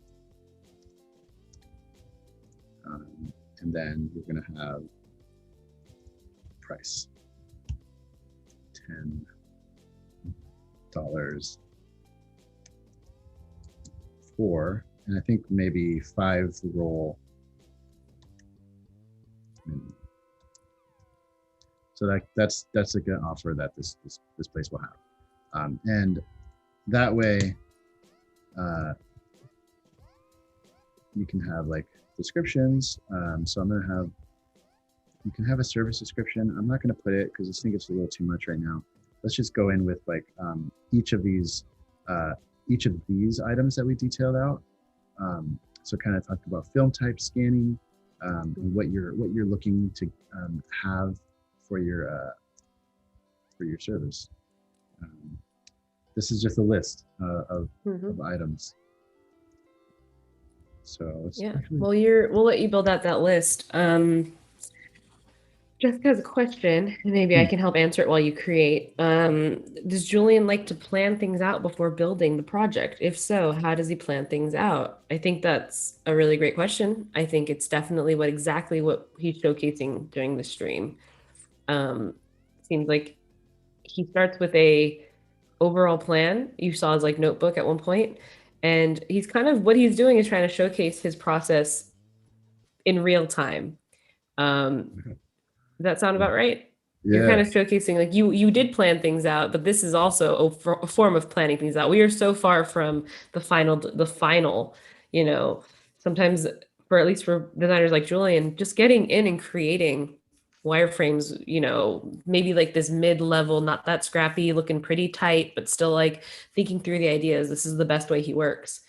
And then you're going to have price $10 for, and I think maybe 5 roll. So that's a good offer that this place will have, and that way you can have like descriptions. So I'm gonna have, you can have a service description. I'm not gonna put it because I think it's a little too much right now. Let's just go in with like each of these items that we detailed out. So kind of talked about film type scanning, and what you're looking to have for your service. This is just a list of items. So yeah, well, we'll let you build out that list. Jessica has a question, and maybe I can help answer it while you create. Does Julian like to plan things out before building the project? If so, how does he plan things out? I think that's a really great question. I think it's definitely exactly what he's showcasing during the stream. Seems like he starts with a overall plan. You saw his like notebook at one point, and he's kind of, what he's doing is trying to showcase his process in real time. Does that sound about right? Yeah. You're kind of showcasing like you did plan things out, but this is also a form of planning things out. We are so far from the final, you know, sometimes for at least for designers like Julian, just getting in and creating wireframes, you know, maybe like this mid-level, not that scrappy, looking pretty tight, but still like thinking through the ideas. This is the best way he works.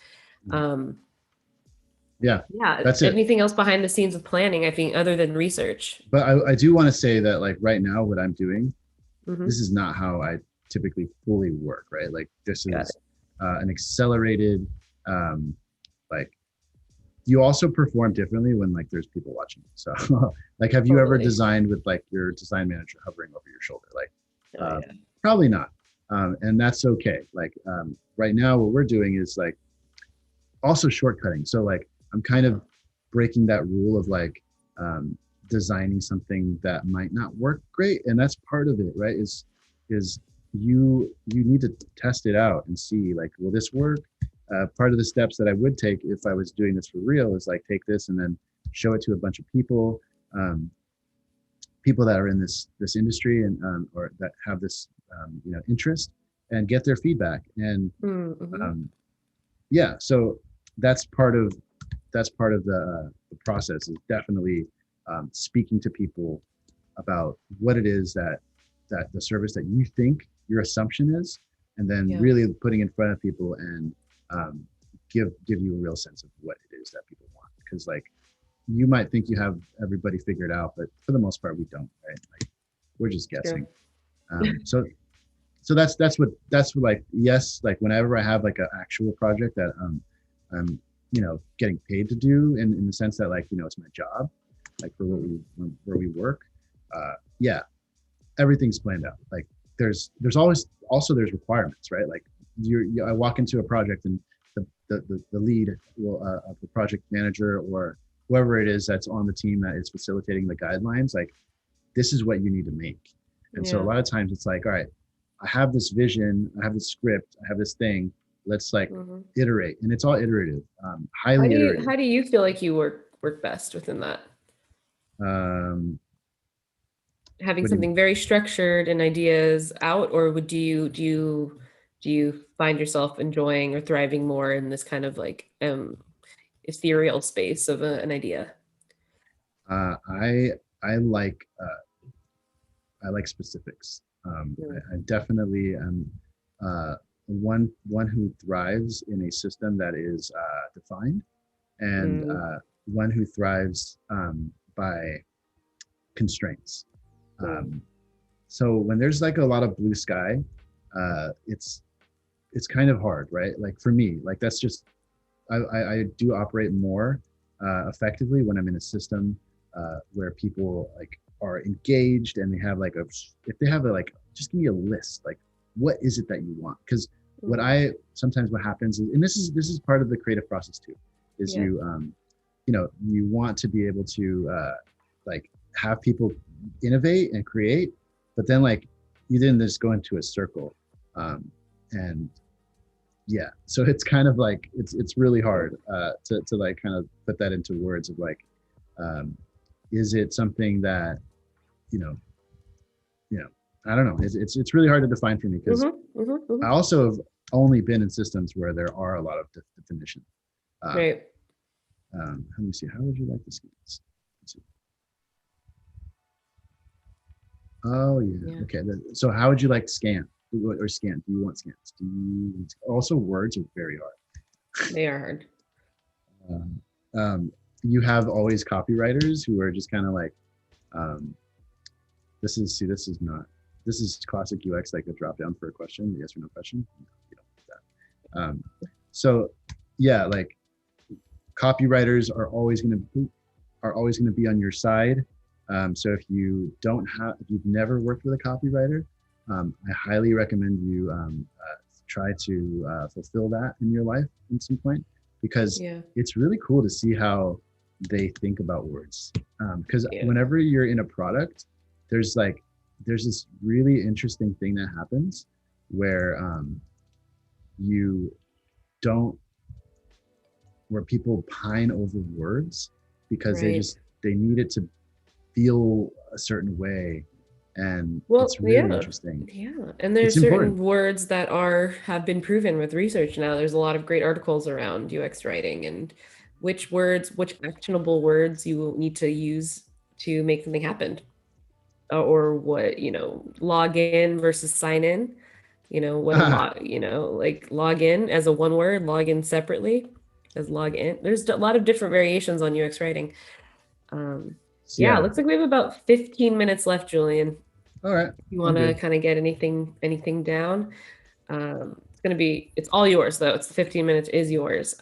Yeah, that's it. Anything else behind the scenes of planning, I think, other than research? But I do want to say that like right now, what I'm doing, this is not how I typically fully work, right? Like this is an accelerated, like you also perform differently when like there's people watching. So like, have you ever designed with like your design manager hovering over your shoulder? Like probably not. And that's okay. Like right now what we're doing is like also shortcutting. So like I'm kind of breaking that rule of like designing something that might not work great. And that's part of it, right? Is you need to test it out and see like, will this work? Part of the steps that I would take if I was doing this for real is like take this and then show it to a bunch of people, um, people that are in this industry and or that have this interest, and get their feedback. And Mm-hmm. yeah, so that's part of the process, is definitely speaking to people about what it is that the service that you think your assumption is, and then Yeah. really putting in front of people and um, give you a real sense of what it is that people want. Because like you might think you have everybody figured out, but for the most part we don't, right? Like we're just Sure. guessing. So that's what like, yes, like whenever I have like an actual project that I'm getting paid to do, in the sense that like it's my job, like for where we work, yeah, everything's planned out. Like there's always also there's requirements, right? Like I walk into a project and the lead will of the project manager or whoever it is that's on the team that is facilitating the guidelines, like this is what you need to make. And so a Yeah. lot of times it's like, all right, I have this vision, I have this script, I have this thing, let's like Hmm. iterate. And it's all iterative, How highly do you iterative. how do you feel like you work best within that? um Having what do you something very structured and ideas out, or would do you find yourself enjoying or thriving more in this kind of like ethereal space of an idea? I like I like specifics. I definitely am one who thrives in a system that is defined, and Mm-hmm. one who thrives by constraints. Um, so when there's like a lot of blue sky, it's kind of hard, right? Like for me, like that's just I do operate more effectively when I'm in a system where people like are engaged, and they have like if they have a like, just give me a list, like what is it that you want? Because what Mm-hmm. I sometimes what happens is, and this is part of the creative process too, is Yeah. you want to be able to like have people innovate and create, but then like you didn't just go into a circle, and yeah, so it's kind of like it's really hard to like kind of put that into words of like, um, is it something that you know you know I don't know, it's really hard to define for me, because Mm-hmm. Mm-hmm. I Mm-hmm. also have only been in systems where there are a lot of definition. um, Right. Let me see, how would you like the scans? Oh yeah, Yeah. okay, so how would you like scan or scan? Do you want scans? Do you also, words are very hard. They are hard. um, you have always copywriters who are just kind of like, um, this is not, this is classic UX, like a drop down for a question, yes or no question. No, you don't want that. So yeah, like copywriters are always going to be on your side. So if you've never worked with a copywriter, I highly recommend you try to fulfill that in your life at some point, because Yeah. it's really cool to see how they think about words. Because Yeah. whenever you're in a product, there's like there's this really interesting thing that happens where you don't where people pine over words because Right. they need it to feel a certain way, and Well, it's really yeah. interesting. Yeah. And there's It's certain important. words that have been proven with research now. There's a lot of great articles around UX writing and which actionable words you will need to use to make something happen. Or what, log in versus sign in. What a lot, like log in as a one word, log in separately as log in. There's a lot of different variations on UX writing. Um, yeah, it Yeah. looks like we have about 15 minutes left, Julian. All right. If you I'm want to good. kind of get anything down, it's all yours though. It's the 15 minutes is yours.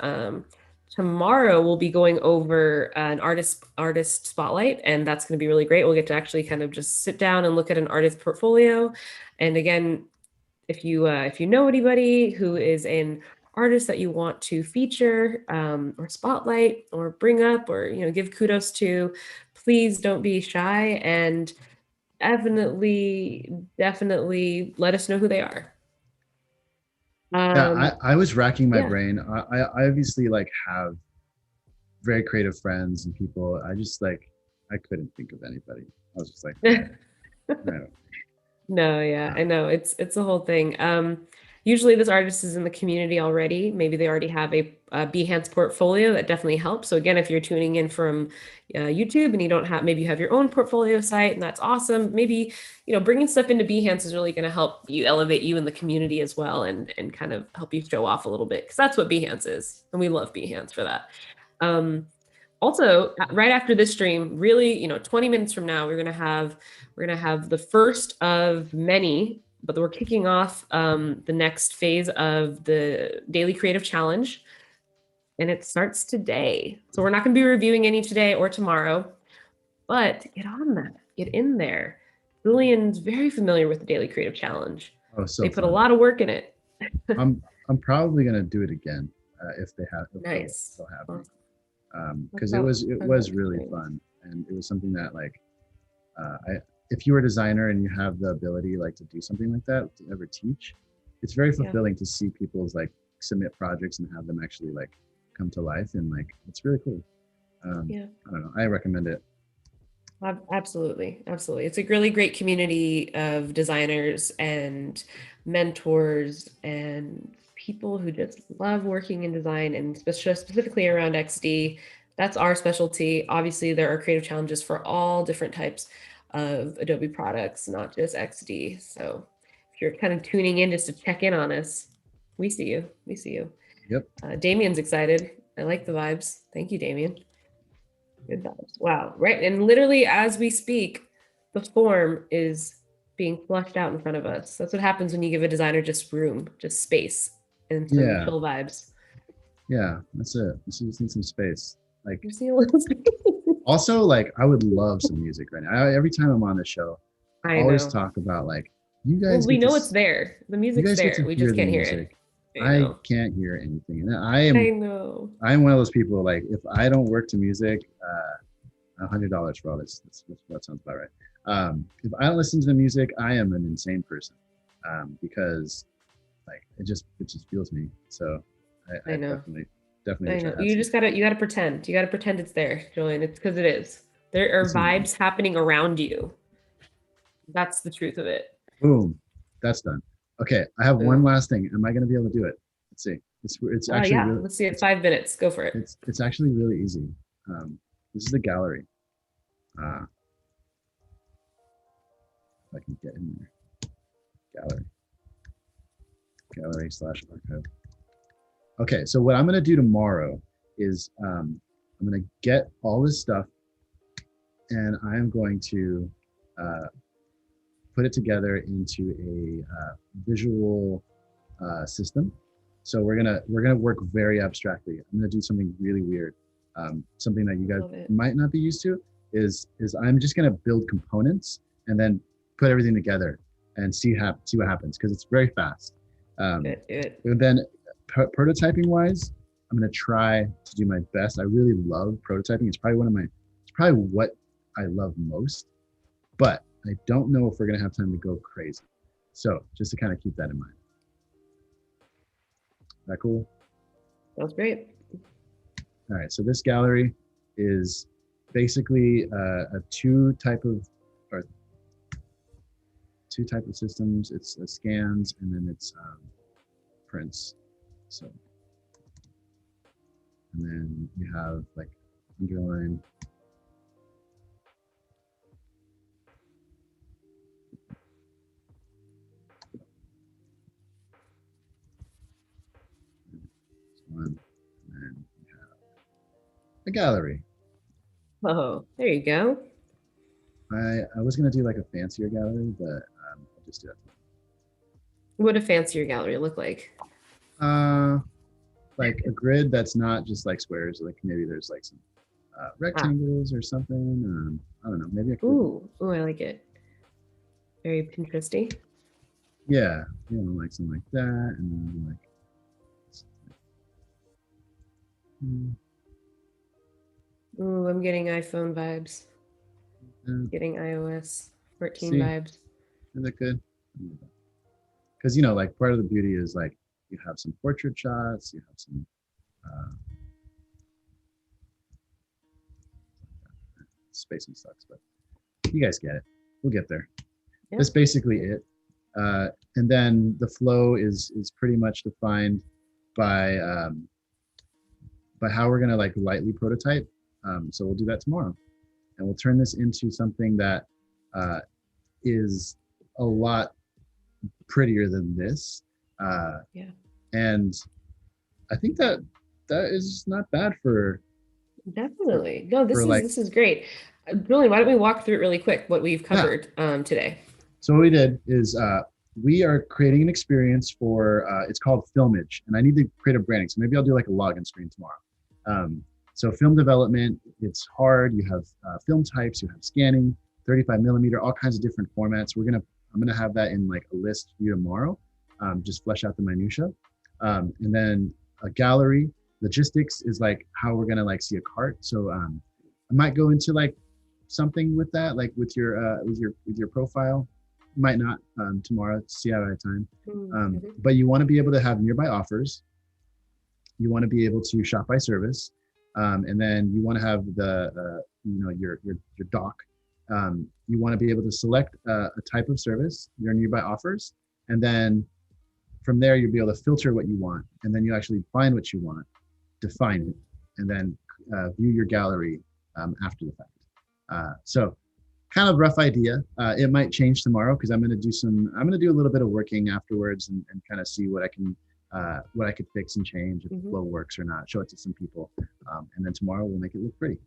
Tomorrow we'll be going over an artist spotlight, and that's going to be really great. We'll get to actually kind of just sit down and look at an artist portfolio. And again, if you know anybody who is an artist that you want to feature, or spotlight or bring up, or give kudos to, please don't be shy, and definitely let us know who they are. Yeah, Um, I was racking my yeah. brain. I obviously like have very creative friends and people. I just like, I couldn't think of anybody. I was just like, oh, no. No, yeah, I know. It's a whole thing. Usually this artist is in the community already. Maybe they already have a Behance portfolio that definitely helps. So again, if you're tuning in from YouTube and you don't have, maybe you have your own portfolio site, and that's awesome. Maybe, bringing stuff into Behance is really going to help you elevate you in the community as well, and kind of help you show off a little bit, because that's what Behance is, and we love Behance for that. Um, Also, right after this stream, really, 20 minutes from now, we're gonna have the first of many, but we're kicking off the next phase of the daily creative challenge, and it starts today. So we're not going to be reviewing any today or tomorrow, but get on that, get in there. Julian's very familiar with the daily creative challenge. Oh, so They put a fun. lot of work in it. I'm probably gonna do it again if they have, if Nice. they'll have me. Awesome. That Because sounds, it sounds was like really experience. fun, and it was something that like if you're a designer and you have the ability like to do something like that to ever teach, it's very Yeah. fulfilling to see people's like submit projects and have them actually like come to life, and like it's really cool. Yeah. I don't know, I recommend it. Absolutely, absolutely. It's a really great community of designers and mentors and people who just love working in design, and specifically around XD. That's our specialty. Obviously, there are creative challenges for all different types of Adobe products, not just XD. So if you're kind of tuning in just to check in on us, we see you. We see you. Yep. Damien's excited. I like the vibes. Thank you, Damien. Good vibes. Wow. Right. And literally as we speak, the form is being flushed out in front of us. That's what happens when you give a designer just room, just space, and some Yeah, chill vibes. yeah, that's it. You just need some space. Like, You see a little space. also, like, I would love some music right now. Every time I'm on the show, I I always know. talk about like, Well, we know it's there. The you music's guys get there. to We hear just the can't hear it. music. I I know. can't hear anything, and I know. I'm one of those people like if I don't work to music, $100 for all this. That sounds about right. If I don't listen to the music, I am an insane person, because like it just fuels me. So I I know. definitely I wish I know. had some. You gotta pretend. You gotta pretend it's there, Julian. It's because it is. There are Listen, vibes happening around you. That's the truth of it. boom, that's done. Okay, I have one Boom. last thing. Am I going to be able to do it? Let's see. It's actually Yeah, really let's see. It's 5 minutes. Go for it. it's actually really easy. This is the gallery. Uh, if I can get in there, gallery, gallery slash archive. Okay, so what I'm going to do tomorrow is I'm going to get all this stuff, and I am going to uh, put it together into a visual system. So we're gonna work very abstractly. I'm gonna do something really weird, something that you guys Love it. might not be used to. Is I'm just gonna build components and then put everything together and see what happens, because it's very fast. Do Um, it. Do it. and then prototyping wise, I'm gonna try to do my best. I really love prototyping. It's probably what I love most, but I don't know if we're gonna have time to go crazy. So just to kind of keep that in mind. Is that cool? Sounds great. All right. So this gallery is basically a or two type of systems. It's scans and then it's prints. So, and then you have like underline. One, and then you have a gallery. Oh, there you go. I was gonna do like a fancier gallery, but I'll just do it. What a fancier gallery look like. Like a grid that's not just like squares. Like maybe there's like some Ah, rectangles or something. I don't know. Maybe I could. ooh, I like it. Very Pinteresty. Yeah, like something like that, and then like. Mm, Ooh, I'm getting iPhone vibes. Getting iOS 14 see, vibes. is that good? Because like part of the beauty is like you have some portrait shots, you have some spacing sucks, but you guys get it. We'll get there. Yeah. That's basically it. And then the flow is pretty much defined by how we're gonna like lightly prototype. So we'll do that tomorrow, and we'll turn this into something that is a lot prettier than this. Yeah. And I think that is not bad for Definitely. No, this for is like this is great. Julian, why don't we walk through it really quick what we've yeah. covered today? So what we did is we are creating an experience for it's called Filmage, and I need to create a branding. So maybe I'll do like a login screen tomorrow. So film development, it's hard. You have film types, you have scanning, 35 millimeter, all kinds of different formats. I'm gonna have that in like a list for you tomorrow. Just flesh out the minutia, and then a gallery. Logistics is like how we're gonna like see a cart. So I might go into like something with that, like with your profile. Might not tomorrow, see out of time. But you want to be able to have nearby offers. You want to be able to shop by service, and then you want to have the your doc. You want to be able to select a type of service, your nearby offers, and then from there you'll be able to filter what you want, and then you actually find what you want, define it, and then view your gallery after the fact. So kind of rough idea. It might change tomorrow because I'm going to do a little bit of working afterwards and kind of see what I could fix and change if the flow works or not, show it to some people. And then tomorrow we'll make it look pretty.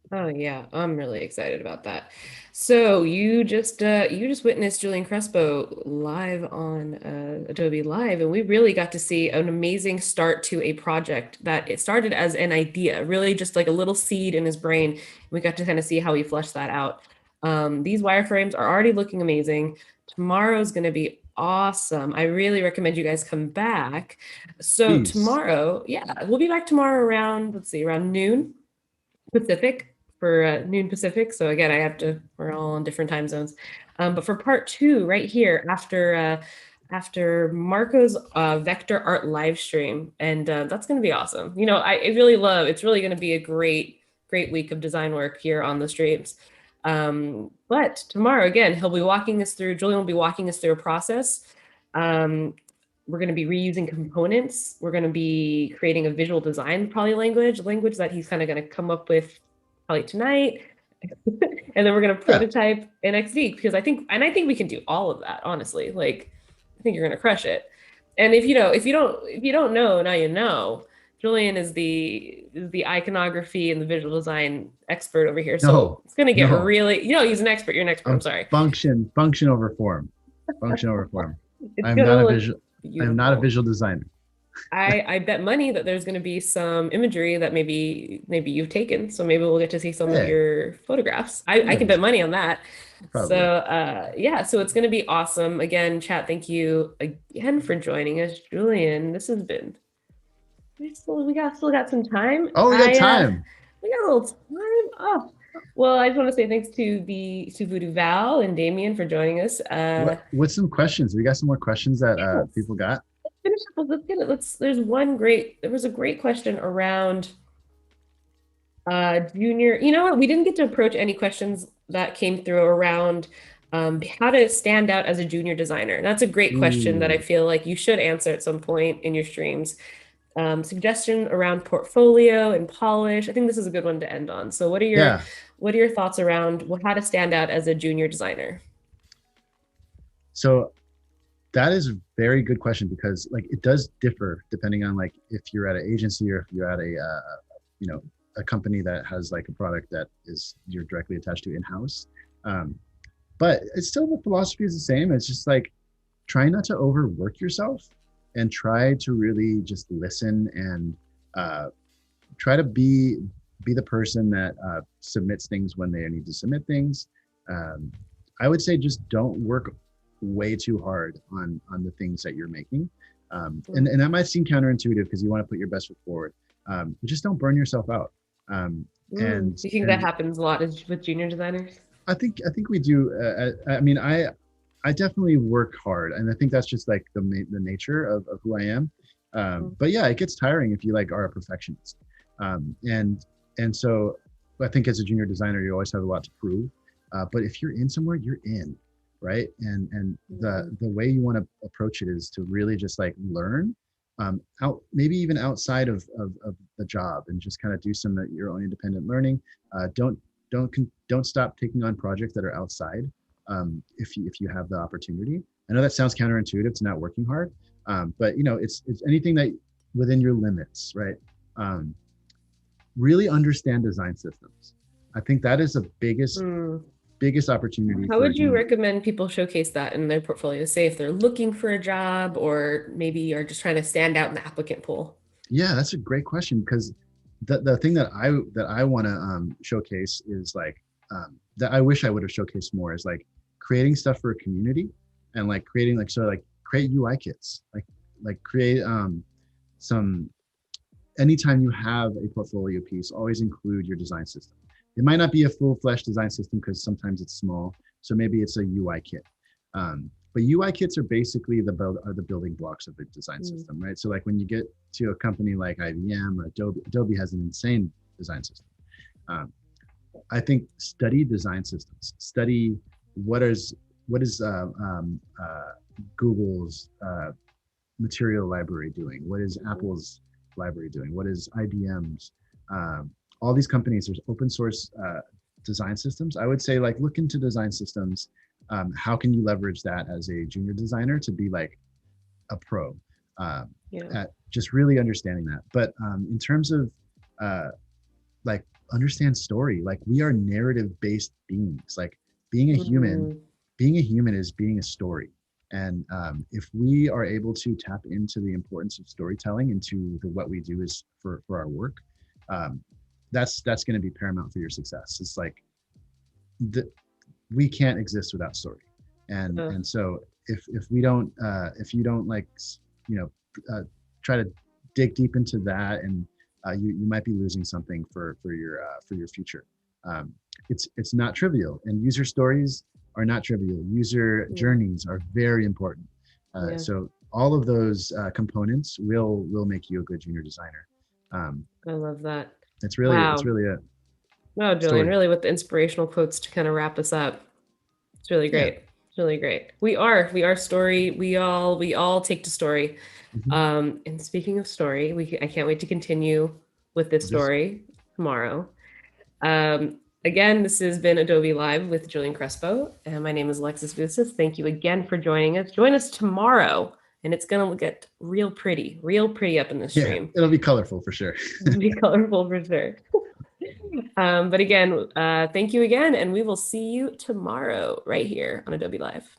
Oh yeah, I'm really excited about that. So you just witnessed Julian Crespo live on Adobe Live, and we really got to see an amazing start to a project that it started as an idea, really just like a little seed in his brain. We got to kind of see how he fleshed that out. These wireframes are already looking amazing. Tomorrow's going to be awesome. I really recommend you guys come back. So Please. tomorrow, yeah, we'll be back tomorrow around, around noon Pacific. For noon Pacific. So again, we're all on different time zones. But for part 2, right here, after Marco's vector art live stream, and that's going to be awesome. It's really going to be a great week of design work here on the streams. But tomorrow, again, Julian will be walking us through a process. We're going to be reusing components. We're going to be creating a visual design probably language that he's kind of going to come up with probably tonight. And then we're going to prototype in XD because I think we can do all of that, honestly. Like, I think you're going to crush it. And if you don't know, now you know. Julian is the iconography and the visual design expert over here. So it's going to get really, he's an expert. You're an expert. I'm sorry. Function over form. Function over form. I'm not a visual designer. I bet money that there's going to be some imagery that maybe you've taken. So maybe we'll get to see some of your photographs. I can bet money on that. Probably. So so it's going to be awesome. Again, chat, thank you again for joining us, Julian. This has been. We still got some time. Oh, we got time. We got a little time. Oh, well, I just want to say thanks to Voodoo Val and Damien for joining us. What's some questions? We got some more questions that people got. Finish up. There was a great question around junior. You know what? We didn't get to approach any questions that came through around how to stand out as a junior designer. And that's a great question that I feel like you should answer at some point in your streams. Suggestion around portfolio and polish. I think this is a good one to end on. So what are your thoughts around how to stand out as a junior designer? So that is a very good question because like it does differ depending on like if you're at an agency or if you're at a company that has like a product that you're directly attached to in-house. But it's still, the philosophy is the same. It's just like try not to overwork yourself and try to really just listen and try to be the person that submits things when they need to submit things. I would say just don't work way too hard on the things that you're making. And that might seem counterintuitive because you want to put your best foot forward. But just don't burn yourself out. And do you think that happens a lot with junior designers? I think we do. I mean, I definitely work hard, and I think that's just like the nature of who I am. But yeah, it gets tiring if you like are a perfectionist. And so I think as a junior designer, you always have a lot to prove. But if you're in somewhere, you're in, right? And the way you want to approach it is to really just like learn out, maybe even outside of the job, and just kind of do some of your own independent learning. Don't stop taking on projects that are outside if you have the opportunity. I know that sounds counterintuitive to not working hard, but you know it's anything that within your limits, right? Um, really understand design systems. I think that is the biggest opportunity How for a would you junior. recommend people showcase that in their portfolio? Say if they're looking for a job or maybe are just trying to stand out in the applicant pool. Yeah, that's a great question because the thing that I want to showcase is like that I wish I would have showcased more is like creating stuff for a community and like creating like so like create UI kits like create some anytime you have a portfolio piece, always include your design system. It might not be a full-fledged design system because sometimes it's small. So maybe it's a UI kit. But UI kits are basically the building blocks of the design system, right? So like when you get to a company like IBM or Adobe has an insane design system. Um, I think study design systems. Study what is Google's material library doing? What is Apple's library doing? What is IBM's? All these companies, there's open source design systems. I would say like look into design systems. How can you leverage that as a junior designer to be like a pro Yeah. at just really understanding that. But in terms of like understand story, like we are narrative based beings. Like being a human, Mhm. being a human is being a story. And if we are able to tap into the importance of storytelling into what we do is for our work, um, that's going to be paramount for your success. It's like the, we can't exist without story, and so if we don't if you don't like you know try to dig deep into that, and you might be losing something for your future. Um, it's not trivial, and user stories are not trivial. User Yeah. journeys are very important. Yeah. So all of those components will make you a good junior designer. Um, I love that. it's Wow. really a No, Julian, story. really with the inspirational quotes to kind of wrap us up. It's really Yeah. great. It's really great. We are story. We all take to story. Mhm. And speaking of story, I can't wait to continue with this Just story tomorrow. Again, this has been Adobe Live with Julian Crespo, and my name is Alexis Bustos. Thank you again for joining us. Join us tomorrow, and it's gonna get real pretty up in the yeah, stream. it'll be colorful for sure. Be colorful for sure. But again, thank you again, and we will see you tomorrow right here on Adobe Live.